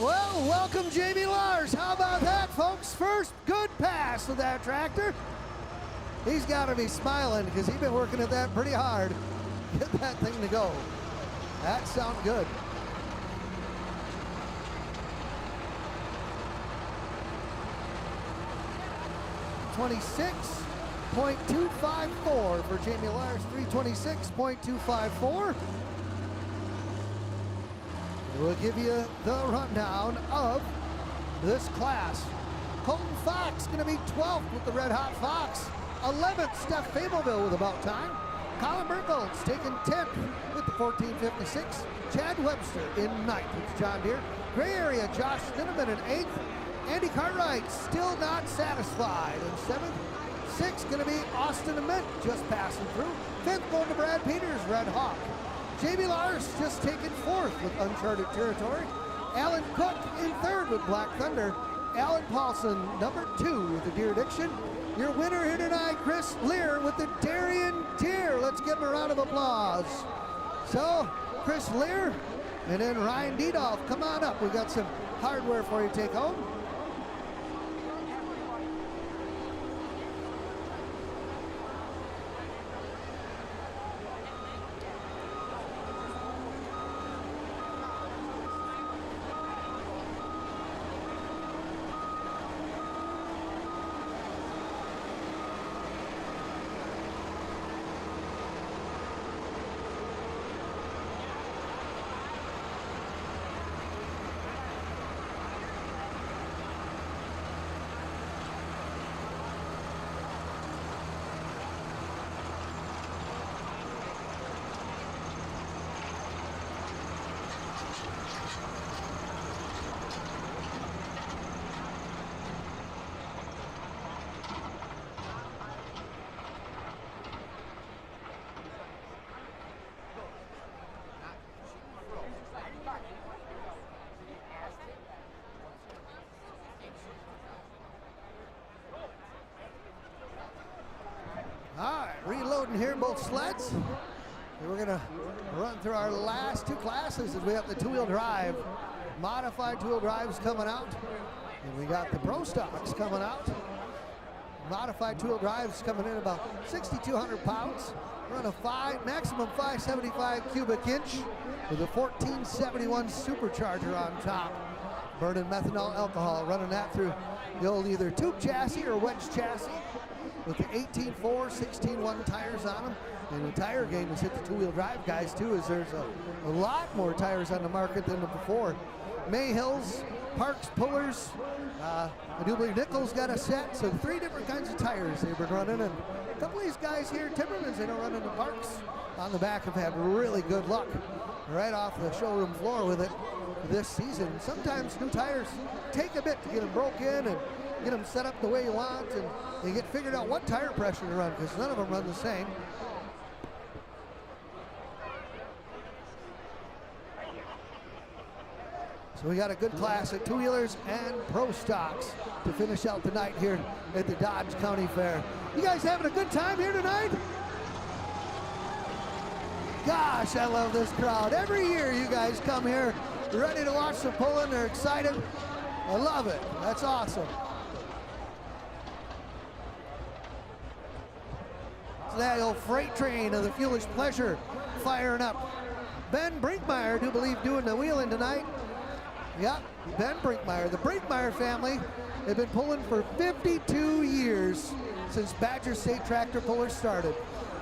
Speaker 2: Well, welcome Jamie Lars. How about that, folks? First good pass of that tractor. He's got to be smiling because he's been working at that pretty hard. Get that thing to go. That sounds good. .254 for Jamie Lars. 326.254. We'll give you the rundown of this class. Colton Fox going to be 12th with the Red Hot Fox. 11th, Steph Fabelville with About Time. Colin Berkholz taking 10th with the 1456. Chad Webster in 9th with John Deere. Gray area, Josh Linneman in 8th. Andy Cartwright still not satisfied in 7th. 6th going to be Austin Ament just passing through. 5th going to Brad Peters, Red Hawk. Jamie Lars just taken 4th with Uncharted Territory. Alan Cook in 3rd with Black Thunder. Alan Paulson, number 2 with the Deer Addiction. Your winner here tonight, Chris Lear with the Darien Deer. Let's give him a round of applause. So, Chris Lear and then Ryan Diedolf, come on up. We've got some hardware for you to take home. All right, reloading here both sleds. And we're gonna run through our last 2 classes as we have the 2-wheel drive. Modified 2-wheel drives coming out. And we got the Pro Stocks coming out. Modified 2-wheel drives coming in about 6,200 pounds. Run a maximum 575 cubic inch with a 1471 supercharger on top. Burning methanol alcohol, running that through the old either tube chassis or wedge chassis with the 18.4, 16.1 tires on them. And the tire game has hit the 2-wheel drive guys too, as there's a lot more tires on the market than before. Mayhills, Parks Pullers, I do believe Nichols got a set, so 3 different kinds of tires they've been running. And a couple of these guys here, Timmermans, they don't run in the Parks on the back, have had really good luck right off the showroom floor with it this season. Sometimes new tires take a bit to get them broke in and get them set up the way you want, and you get figured out what tire pressure to run, because none of them run the same. So we got a good class of two-wheelers and pro stocks to finish out the night here at the Dodge County Fair. You guys having a good time here tonight? Gosh, I love this crowd. Every year you guys come here ready to watch the pulling. They're excited. I love it. That's awesome. So that old freight train of the Fuelish Pleasure firing up. Ben Brinkmeyer, I do believe, doing the wheeling tonight. Yep, Ben Brinkmeyer. The Brinkmeyer family have been pulling for 52 years since Badger State Tractor Pullers started.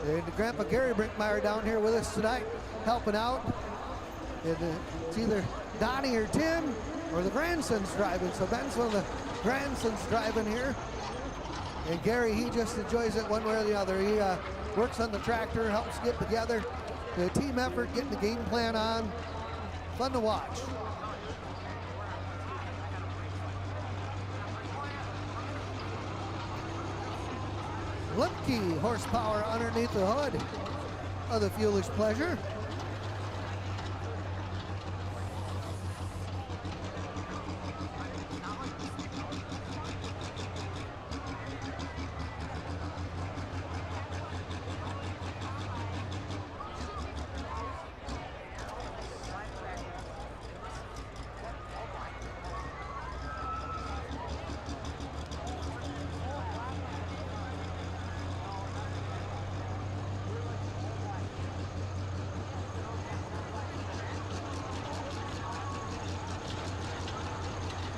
Speaker 2: And Grandpa Gary Brinkmeyer down here with us tonight, helping out. And it's either Donnie or Tim or the grandson's driving. So Ben's one of the grandsons driving here. And Gary, he just enjoys it one way or the other. He works on the tractor, helps get together. The team effort, getting the game plan on. Fun to watch. Limke horsepower underneath the hood of the Fuelish Pleasure.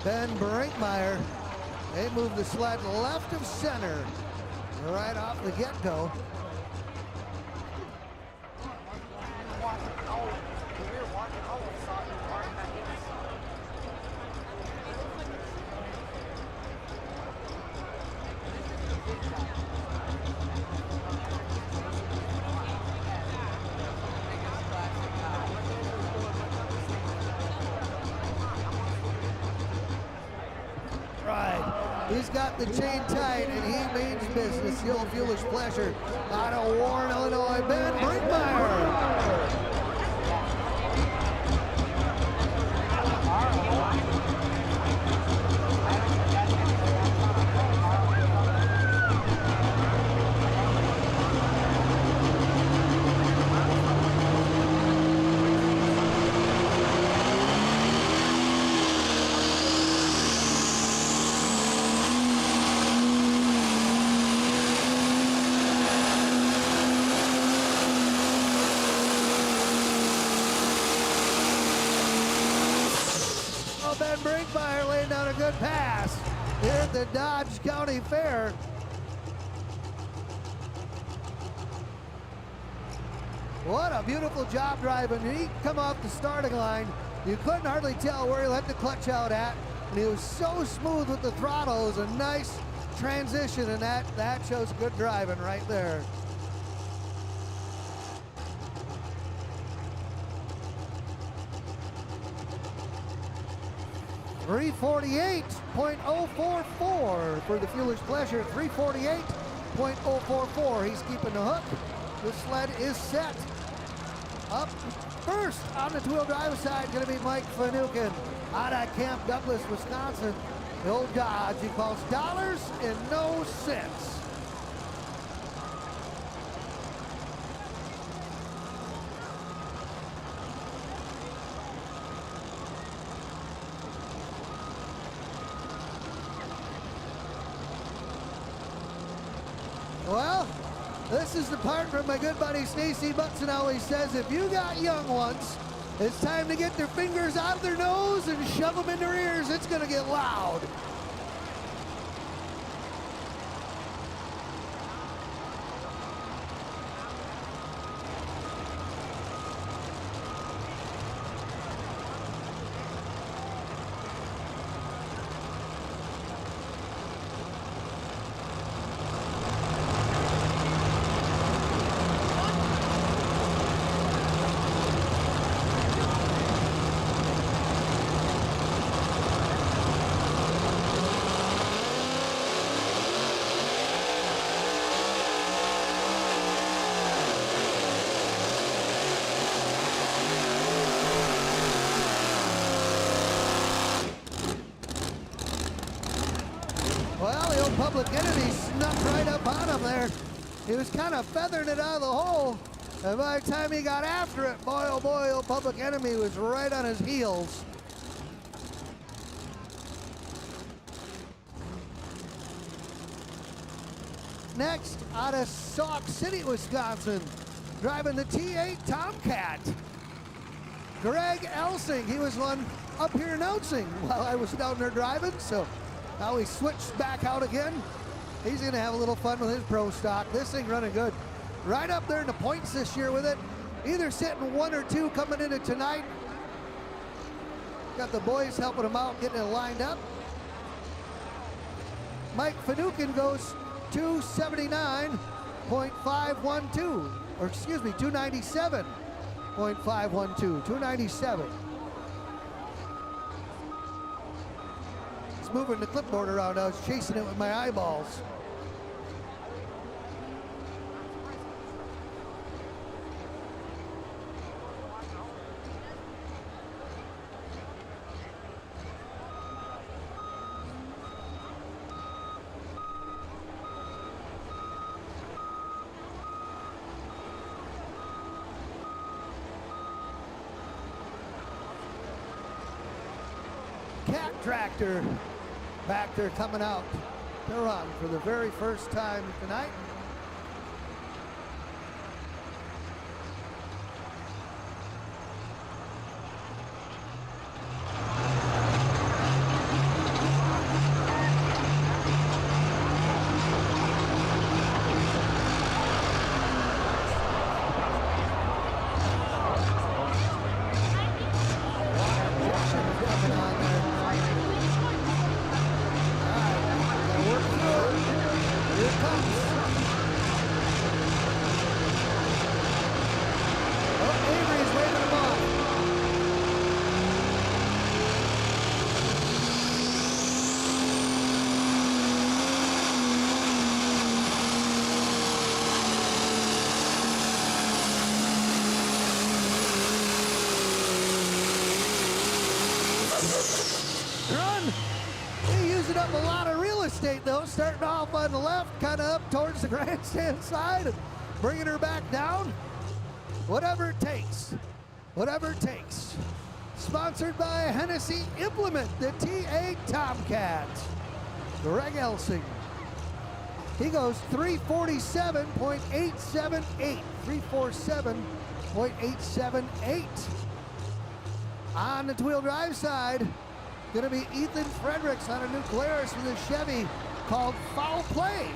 Speaker 2: Ben Brinkmeyer, they move the sled left of center right off the get-go. He's got the chain tight, and he means business. The old Fuelish Pleasure out of Warren, Illinois, Ben Brinkmeyer. Ben Brinkmeyer laying down a good pass here at the Dodge County Fair. What a beautiful job driving. He come off the starting line. You couldn't hardly tell where he let the clutch out at. And he was so smooth with the throttle. It was a nice transition, and that shows good driving right there. .044 for the Fuelish Pleasure. 348.044. He's keeping the hook. The sled is set. Up first on the two-wheel drive side, going to be Mike Finucane out of Camp Douglas, Wisconsin. The old Dodge, he calls dollars and no cents. Well, this is the part where my good buddy Stacy Butson always says, if you got young ones, it's time to get their fingers out of their nose and shove them in their ears. It's going to get loud. Public Enemy snuck right up on him there. He was kind of feathering it out of the hole. And by the time he got after it, boy, oh, Public Enemy was right on his heels. Next, out of Sauk City, Wisconsin, driving the T8 Tomcat, Greg Elsing. He was one up here announcing while I was down there driving, so now he switched back out again. He's gonna have a little fun with his pro stock. This thing running good. Right up there in the points this year with it. Either sitting 1 or 2 coming into tonight. Got the boys helping him out, getting it lined up. Mike Finucane goes 279.512, or excuse me, 297.512, 297. It's moving the clipboard around. I was chasing it with my eyeballs. Cat Tractor back there coming out to run for the very first time tonight. Up a lot of real estate though, starting off on the left, kind of up towards the grandstand side and bringing her back down. Whatever it takes, whatever it takes. Sponsored by Hennessy Implement, the T8 Tomcat. Greg Elsing. He goes 347.878, 347.878. On the two-wheel drive side, going to be Ethan Fredericks on a new Glarus with a Chevy called Foul Play.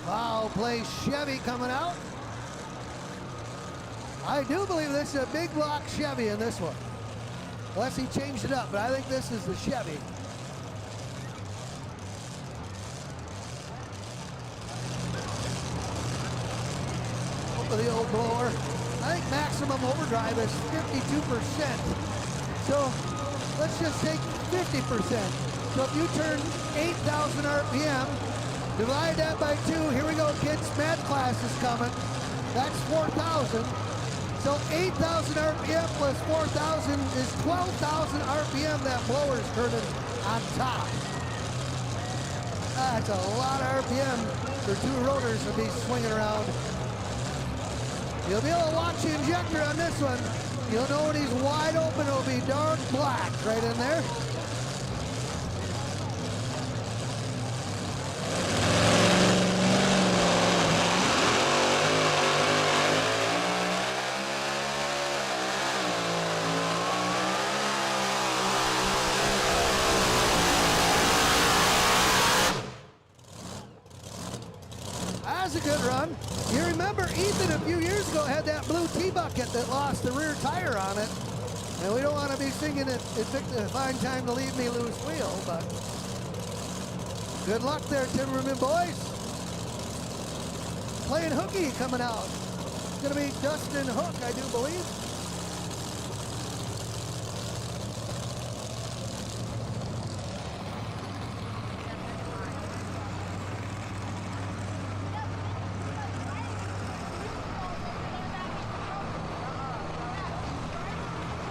Speaker 2: Foul Play Chevy coming out. I do believe this is a big block Chevy in this one. Unless he changed it up, but I think this is the Chevy. Over the old blower. I think maximum overdrive is 52%. So let's just take 50%. So if you turn 8,000 RPM, divide that by 2. Here we go, kids. Math class is coming. That's 4,000. So 8,000 RPM plus 4,000 is 12,000 RPM that blower's turning on top. That's a lot of RPM for 2 rotors to be swinging around. You'll be able to watch the injector on this one. You'll know when he's wide open, it'll be dark black right in there. good run. You remember Ethan a few years ago had that blue T-bucket that lost the rear tire on it. And we don't want to be singing it took the fine time to leave me loose wheel, but good luck there, Timberman boys. Playing hooky coming out. It's gonna be Dustin Hook, I do believe.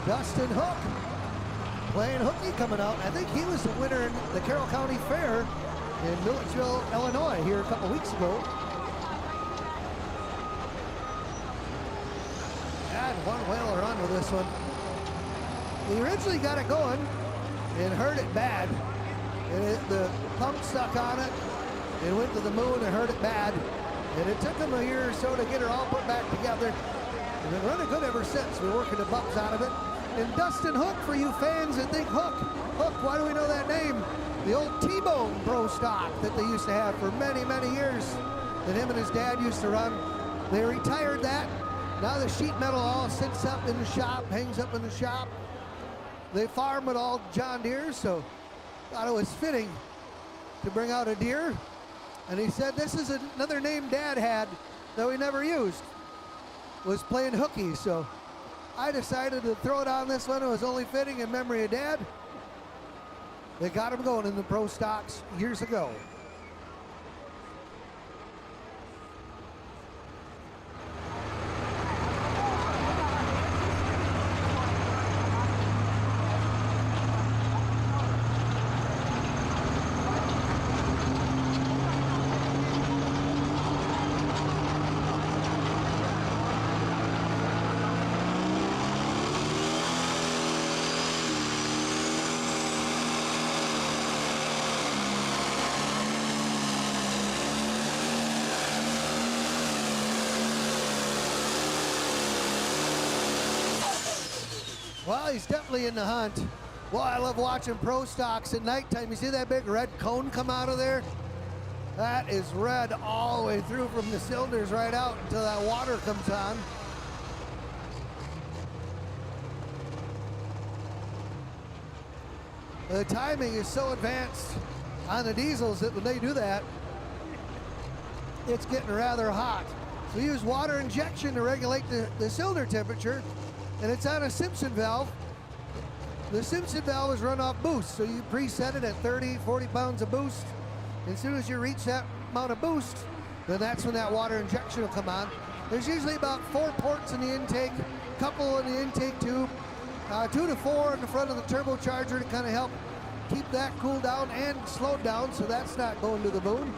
Speaker 2: Dustin Hook playing hooky coming out. I think he was the winner in the Carroll County Fair in Milledgeville, Illinois here a couple weeks ago. And one whaler on with this one. He originally got it going and hurt it bad. And the pump stuck on it and went to the moon and hurt it bad. And it took him a year or so to get her all put back together. And been running good ever since. We're working the bumps out of it. And Dustin Hook, for you fans that think Hook, why do we know that name? The old T-Bone Pro Stock that they used to have for many, many years that him and his dad used to run. They retired that. Now the sheet metal all sits up in the shop, hangs up in the shop. They farm it all John Deere, so thought it was fitting to bring out a deer. And he said this is another name Dad had that we never used, was playing hooky. So I decided to throw it on this one. It was only fitting in memory of Dad. They got him going in the pro stocks years ago. Well, he's definitely in the hunt. Well, I love watching pro stocks at nighttime. You see that big red cone come out of there? That is red all the way through from the cylinders right out until that water comes on. The timing is so advanced on the diesels that when they do that, it's getting rather hot. So we use water injection to regulate the cylinder temperature. And it's on a Simpson valve. The Simpson valve is run off boost, so you preset it at 30, 40 pounds of boost. As soon as you reach that amount of boost, then that's when that water injection will come on. There's usually about 4 ports in the intake, couple in the intake tube, 2 to 4 in the front of the turbocharger to kind of help keep that cooled down and slowed down so that's not going to the moon.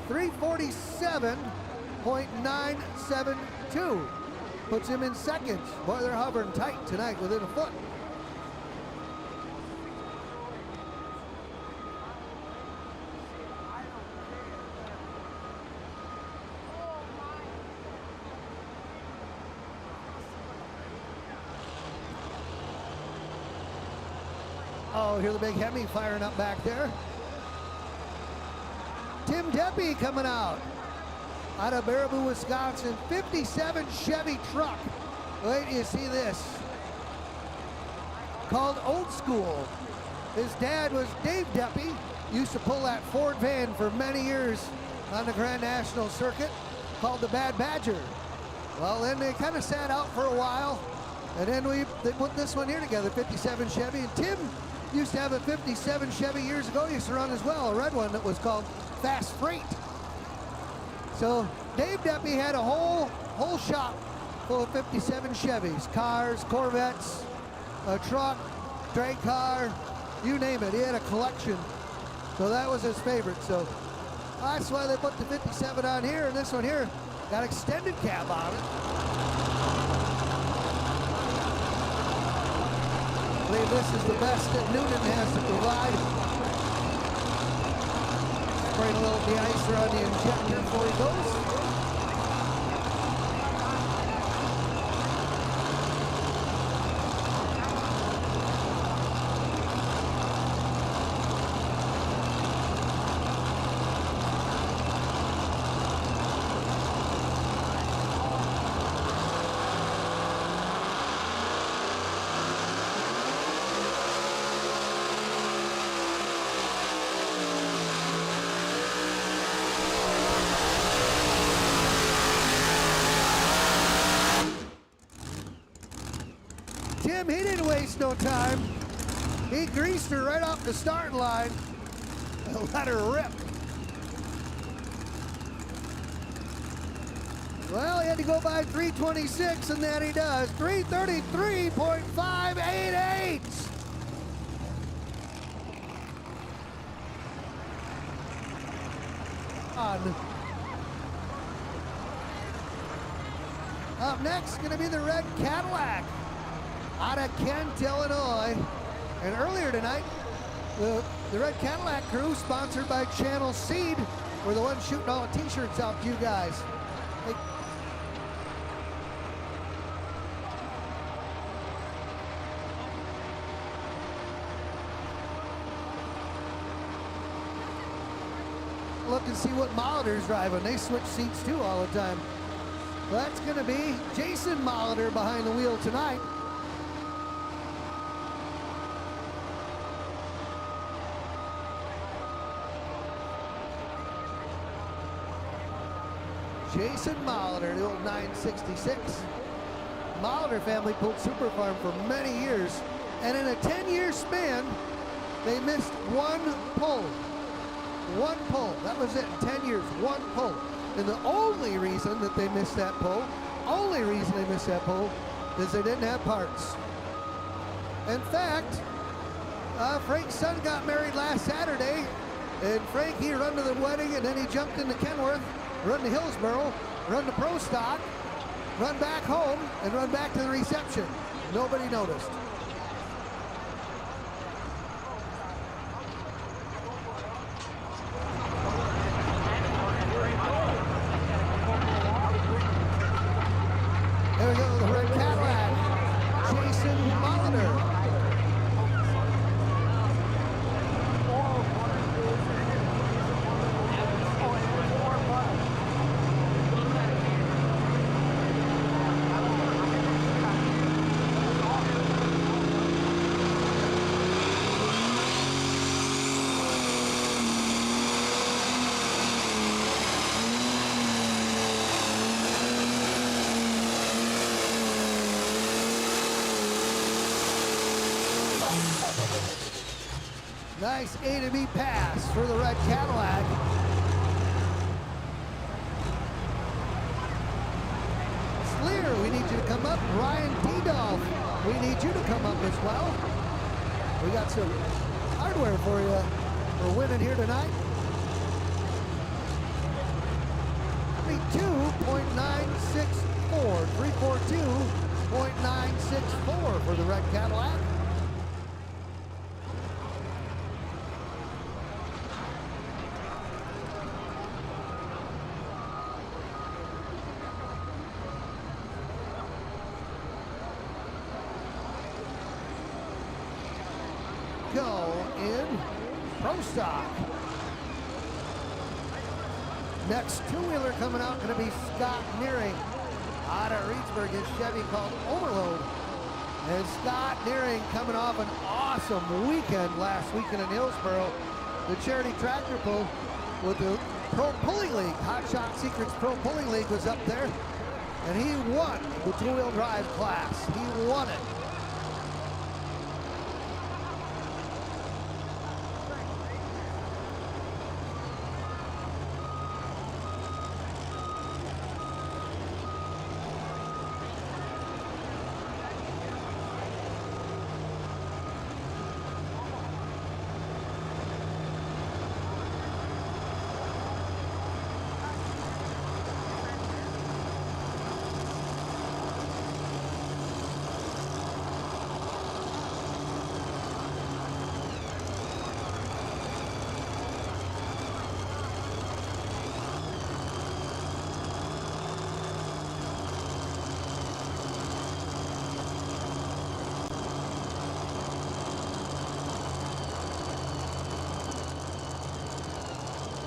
Speaker 2: 347.972. Puts him in second. Boy, they're hovering tight tonight within a foot. Oh, hear the big Hemi firing up back there. Tim Deppie coming out of Baraboo, Wisconsin. 57 Chevy truck. Wait till you see this. Called Old School. His dad was Dave Deppie. Used to pull that Ford van for many years on the Grand National Circuit, called the Bad Badger. Well, then they kind of sat out for a while, and then they put this one here together, 57 Chevy. And Tim used to have a 57 Chevy years ago. He used to run as well, a red one that was called Fast Freight. So Dave Deppie had a whole shop full of 57 Chevys, cars, Corvettes, a truck, drag car, you name it. He had a collection. So that was his favorite. So that's why they put the 57 on here, and this one here got extended cab on it. I believe this is the best that Noonan has to provide. Spraying a little de-icer on the injector before he goes. Tim, he didn't waste no time. He greased her right off the starting line. Let her rip. Well, he had to go by 326, and that he does. 333.588. On. Up next, going to be the red Cadillac out of Kent, Illinois. And earlier tonight, the red Cadillac crew, sponsored by Channel Seed, were the ones shooting all the t-shirts out to you guys. Hey. Look and see what Molitor's driving. They switch seats too all the time. That's going to be Jason Molitor behind the wheel tonight. Jason Molitor, the old 966. Molitor family pulled Super Farm for many years, and in a 10-year span, they missed one pull. One pull. That was it in 10 years, one pull. And the only reason that they missed that pull, is they didn't have parts. In fact, Frank's son got married last Saturday, and Frank, he run to the wedding, and then he jumped into Kenworth, run to Hillsboro, run to Pro Stock, run back home, and run back to the reception. Nobody noticed. There we go, the red Cadillac, Jason Molitor. Nice A to B pass for the red Cadillac. Sleer, we need you to come up. Ryan T-Dolph, we need you to come up as well. We got some hardware for you for winning here tonight. 342.964, 342.964 for the red Cadillac. Go in Pro Stock. Next two-wheeler coming out going to be Scott Nearing out of Reedsburg, his Chevy called Overload. And Scott Nearing coming off an awesome weekend last weekend in Hillsboro. The charity tractor pull with the Pro Pulling League. Hot Shot Secrets Pro Pulling League was up there. And he won the two-wheel drive class. He won it.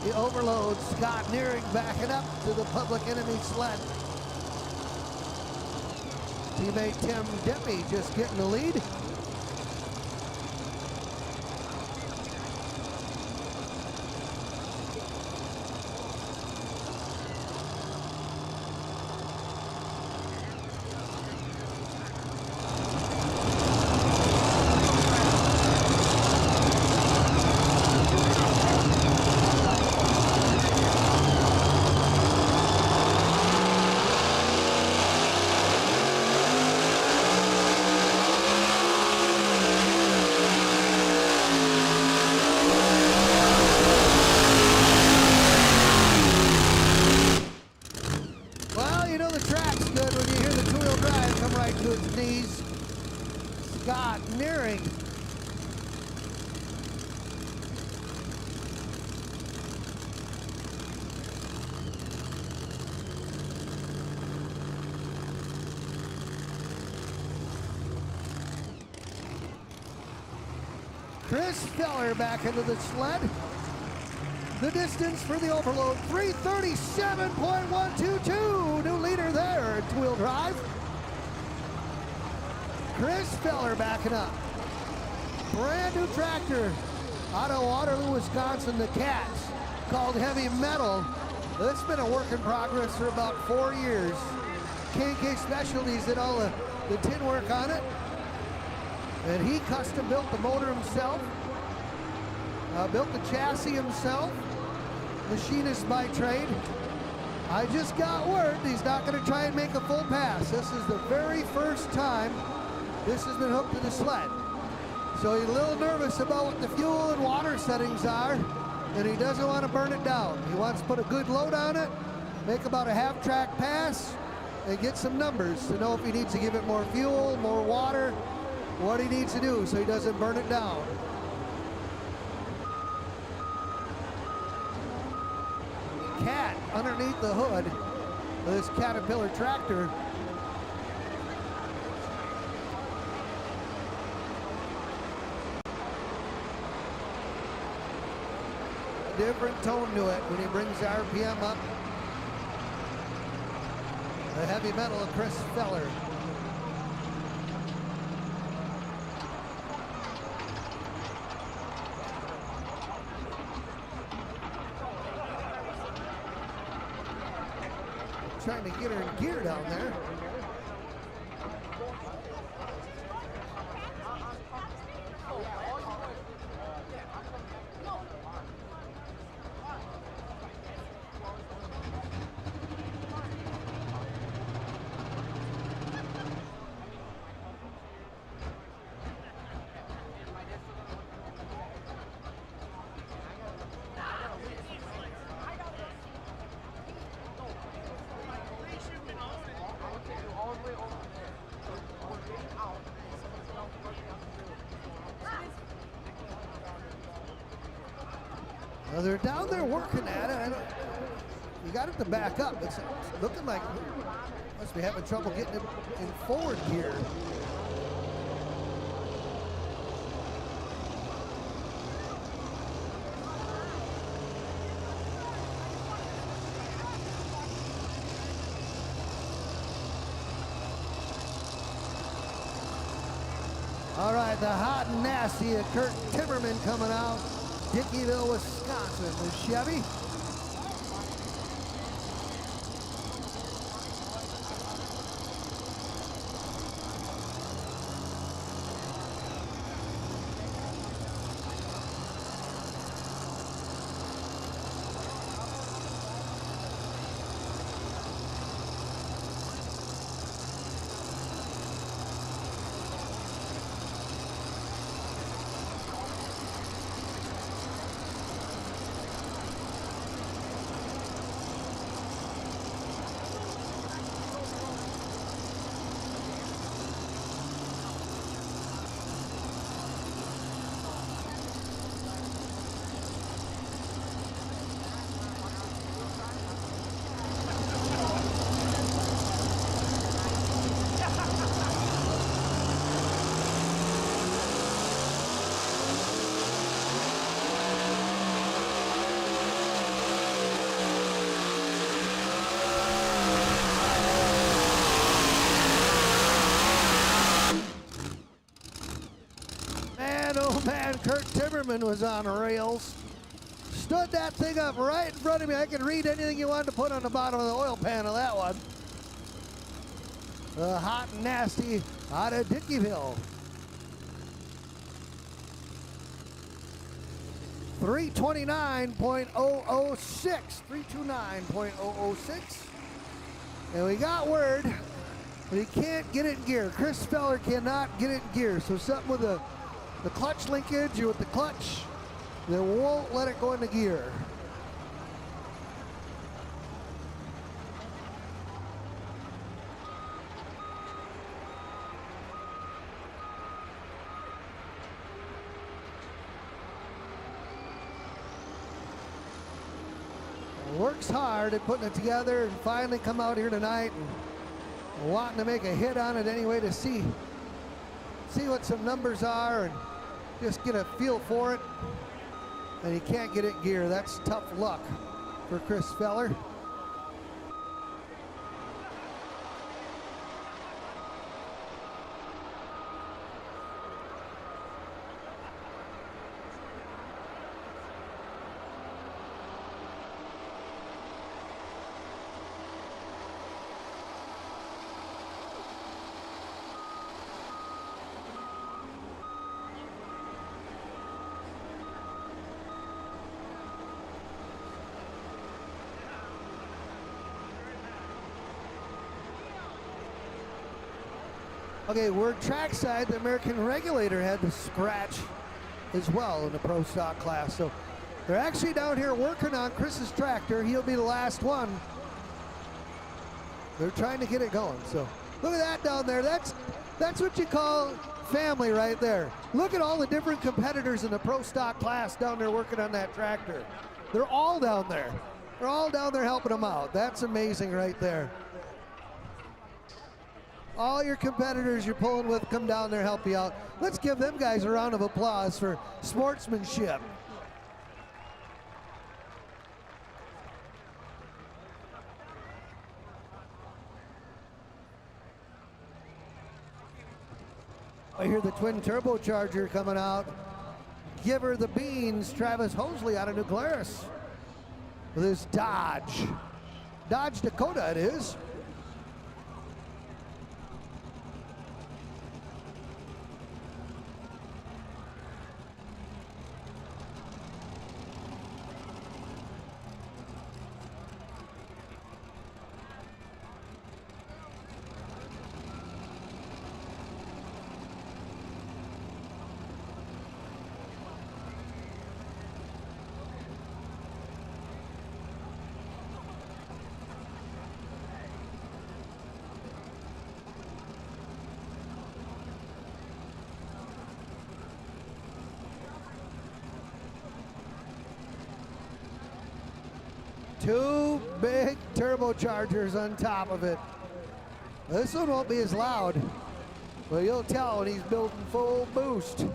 Speaker 2: The Overload, Scott Nearing backing up to the Public Enemy sled. Teammate Tim Deppy just getting the lead. the track's good when you hear the two-wheel drive come right to its knees. Scott nearing. Chris Feller back into the sled. The distance for the overload, 337.122. New leader there in two-wheel drive. Chris Feller backing up. Brand new tractor out of Waterloo, Wisconsin, the Cats, called Heavy Metal. It's been a work in progress for about 4 years. K&K Specialties did all the tin work on it. And he custom built the motor himself, built the chassis himself, machinist by trade. I just got word he's not going to try and make a full pass. This is the very first time this has been hooked to the sled. So he's a little nervous about what the fuel and water settings are, and he doesn't want to burn it down. He wants to put a good load on it, make about a half-track pass, and get some numbers to know if he needs to give it more fuel, more water, what he needs to do so he doesn't burn it down. Cat underneath the hood of this Caterpillar tractor. A different tone to it when he brings the RPM up. The Heavy Metal of Chris Feller. Trying to get her in gear down there. Well, they're down there working at it. You got it to back up. It's looking like must be having trouble getting it in forward gear. All right, the hot and nasty of Kurt Timmerman coming out. Dickeyville, Wisconsin, the Chevy. Kurt Timmerman was on rails. Stood that thing up right in front of me. I could read anything you wanted to put on the bottom of the oil pan of that one. Hot and nasty out of Dickeyville. 329.006. 329.006. And we got word, but he can't get it in gear. Chris Feller cannot get it in gear. So something with the clutch linkage or with the clutch that won't let it go into gear. works hard at putting it together and finally come out here tonight and wanting to make a hit on it anyway to see what some numbers are and just get a feel for it. And he can't get it in gear. That's tough luck for Chris Feller. Okay, we're trackside. The American Regulator had to scratch as well in the Pro Stock class. So they're actually down here working on Chris's tractor. He'll be the last one. They're trying to get it going. So look at that down there. That's what you call family right there. Look at all the different competitors in the Pro Stock class down there working on that tractor. They're all down there. They're all down there helping them out. That's amazing right there. All your competitors you're pulling with come down there, help you out. Let's give them guys a round of applause for sportsmanship. I hear the twin turbocharger coming out. Give her the beans, Travis Hosley out of New Glarus with his Dodge Dakota it is. Two big turbochargers on top of it. This one won't be as loud, but you'll tell when he's building full boost.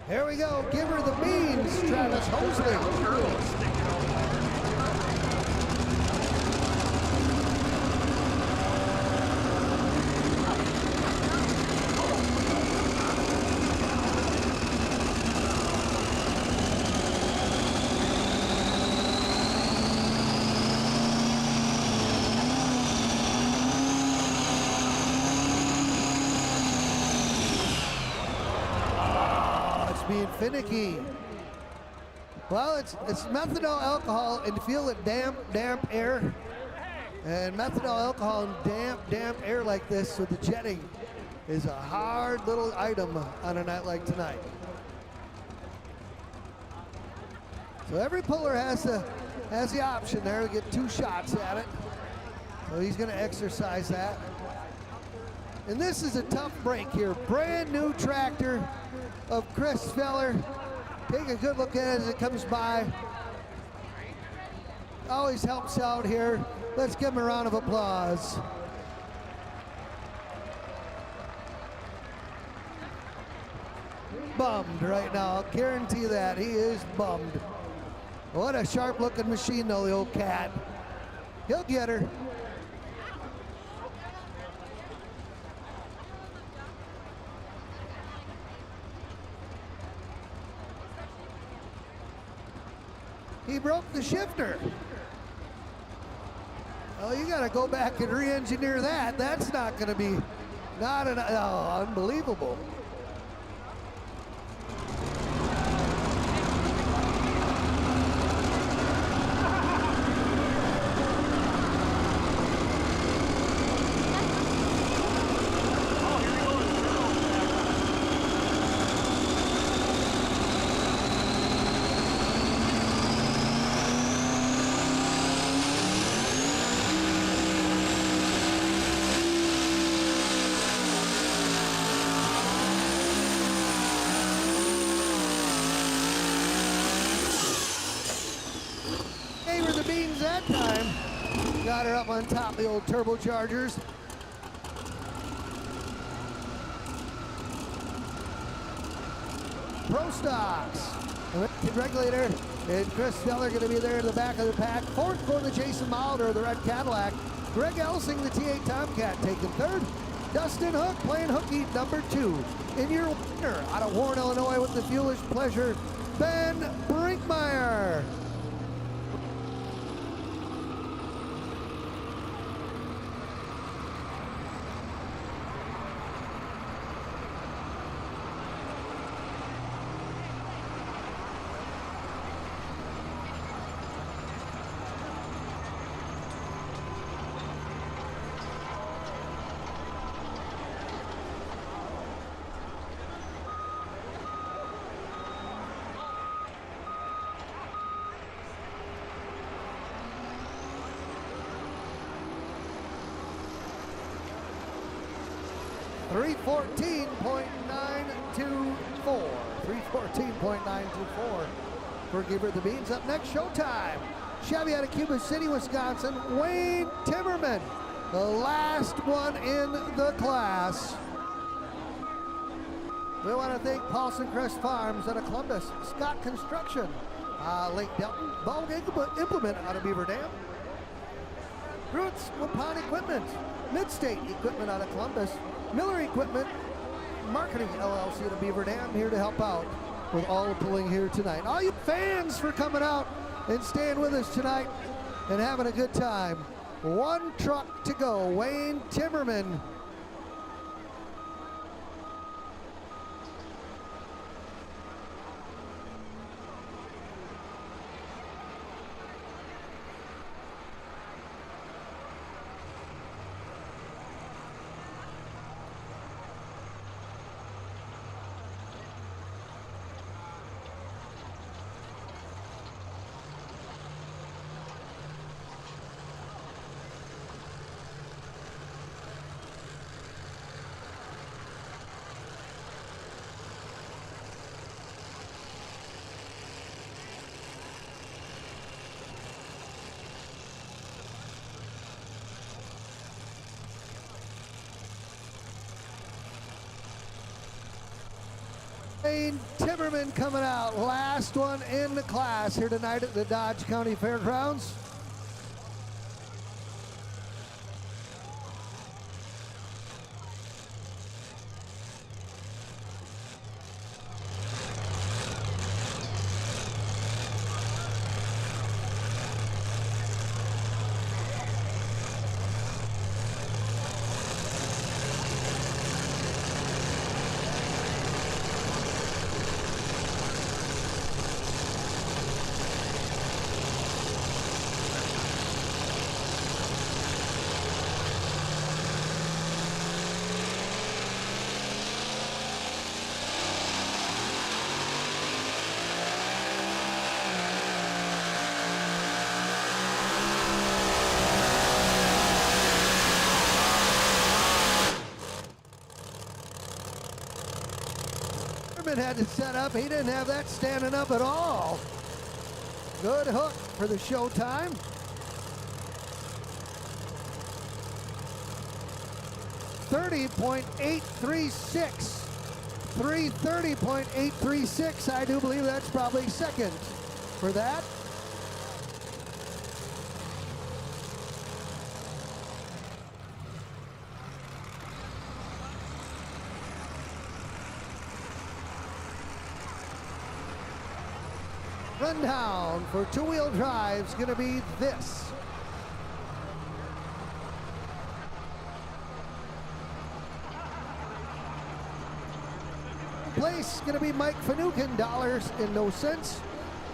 Speaker 2: Here we go, give her the beans, Travis Hosley. Being finicky. Well, it's methanol alcohol and feel it damp air. And methanol alcohol and damp air like this with the jetting is a hard little item on a night like tonight. So every puller has the option there to get two shots at it. So he's going to exercise that. And this is a tough break here. Brand new tractor of Chris Feller. Take a good look at it as it comes by. Always helps out here. Let's give him a round of applause. Bummed right now, I'll guarantee that. He is bummed. What a sharp looking machine though, the old cat. He'll get her. He broke the shifter. Oh, you got to go back and re-engineer that. That's not going to be, unbelievable. Gave her the beans that time. Got her up on top of the old turbochargers. Pro Stocks. The regulator and Chris Steller going to be there in the back of the pack. Fourth going to Jason Mauldner, the red Cadillac. Greg Elsing, the T8 Tomcat, taking third. Dustin Hook playing hooky number 2. In your winner out of Warren, Illinois with the Fuelish Pleasure, Ben Brinkmeyer. $314.924 for Give Her the Beans. Up next, Showtime. Chevy out of Cuba City, Wisconsin, Wayne Timmerman, the last one in the class. We want to thank Paulson Crest Farms out of Columbus, Scott Construction, Lake Delton, Bulk Implement out of Beaver Dam, Roots Wapon Equipment, Midstate Equipment out of Columbus, Miller Equipment Marketing LLC out of Beaver Dam, here to help out with all the pulling here tonight. All you fans for coming out and staying with us tonight and having a good time. One truck to go, Wayne Timmerman. Wayne Timmerman coming out, last one in the class here tonight at the Dodge County Fairgrounds. Had to set up. He didn't have that standing up at all. Good hook for the Showtime. $30.836. 330.836. I do believe that's probably second for that. Rundown for two-wheel drive is going to be this. place is going to be Mike Finucane, dollars and no cents.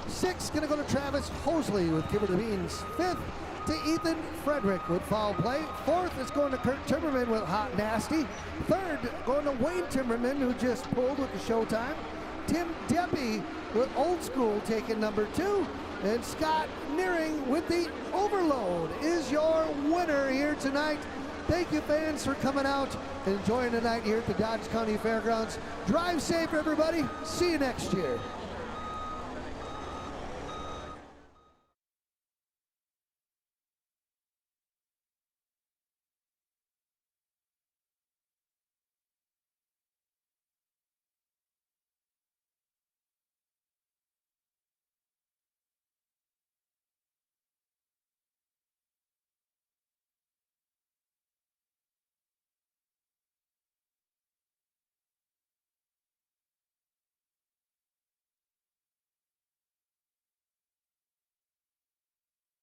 Speaker 2: 6th going to go to Travis Hosley with Give Her the Beans. 5th to Ethan Frederick with Foul Play. 4th is going to Kurt Timmerman with Hot Nasty. 3rd going to Wayne Timmerman, who just pulled with the Showtime. Tim Deppie with Old School taking number 2. And Scott Nearing with the Overload is your winner here tonight. Thank you, fans, for coming out and enjoying the night here at the Dodge County Fairgrounds. Drive safe, everybody. See you next year.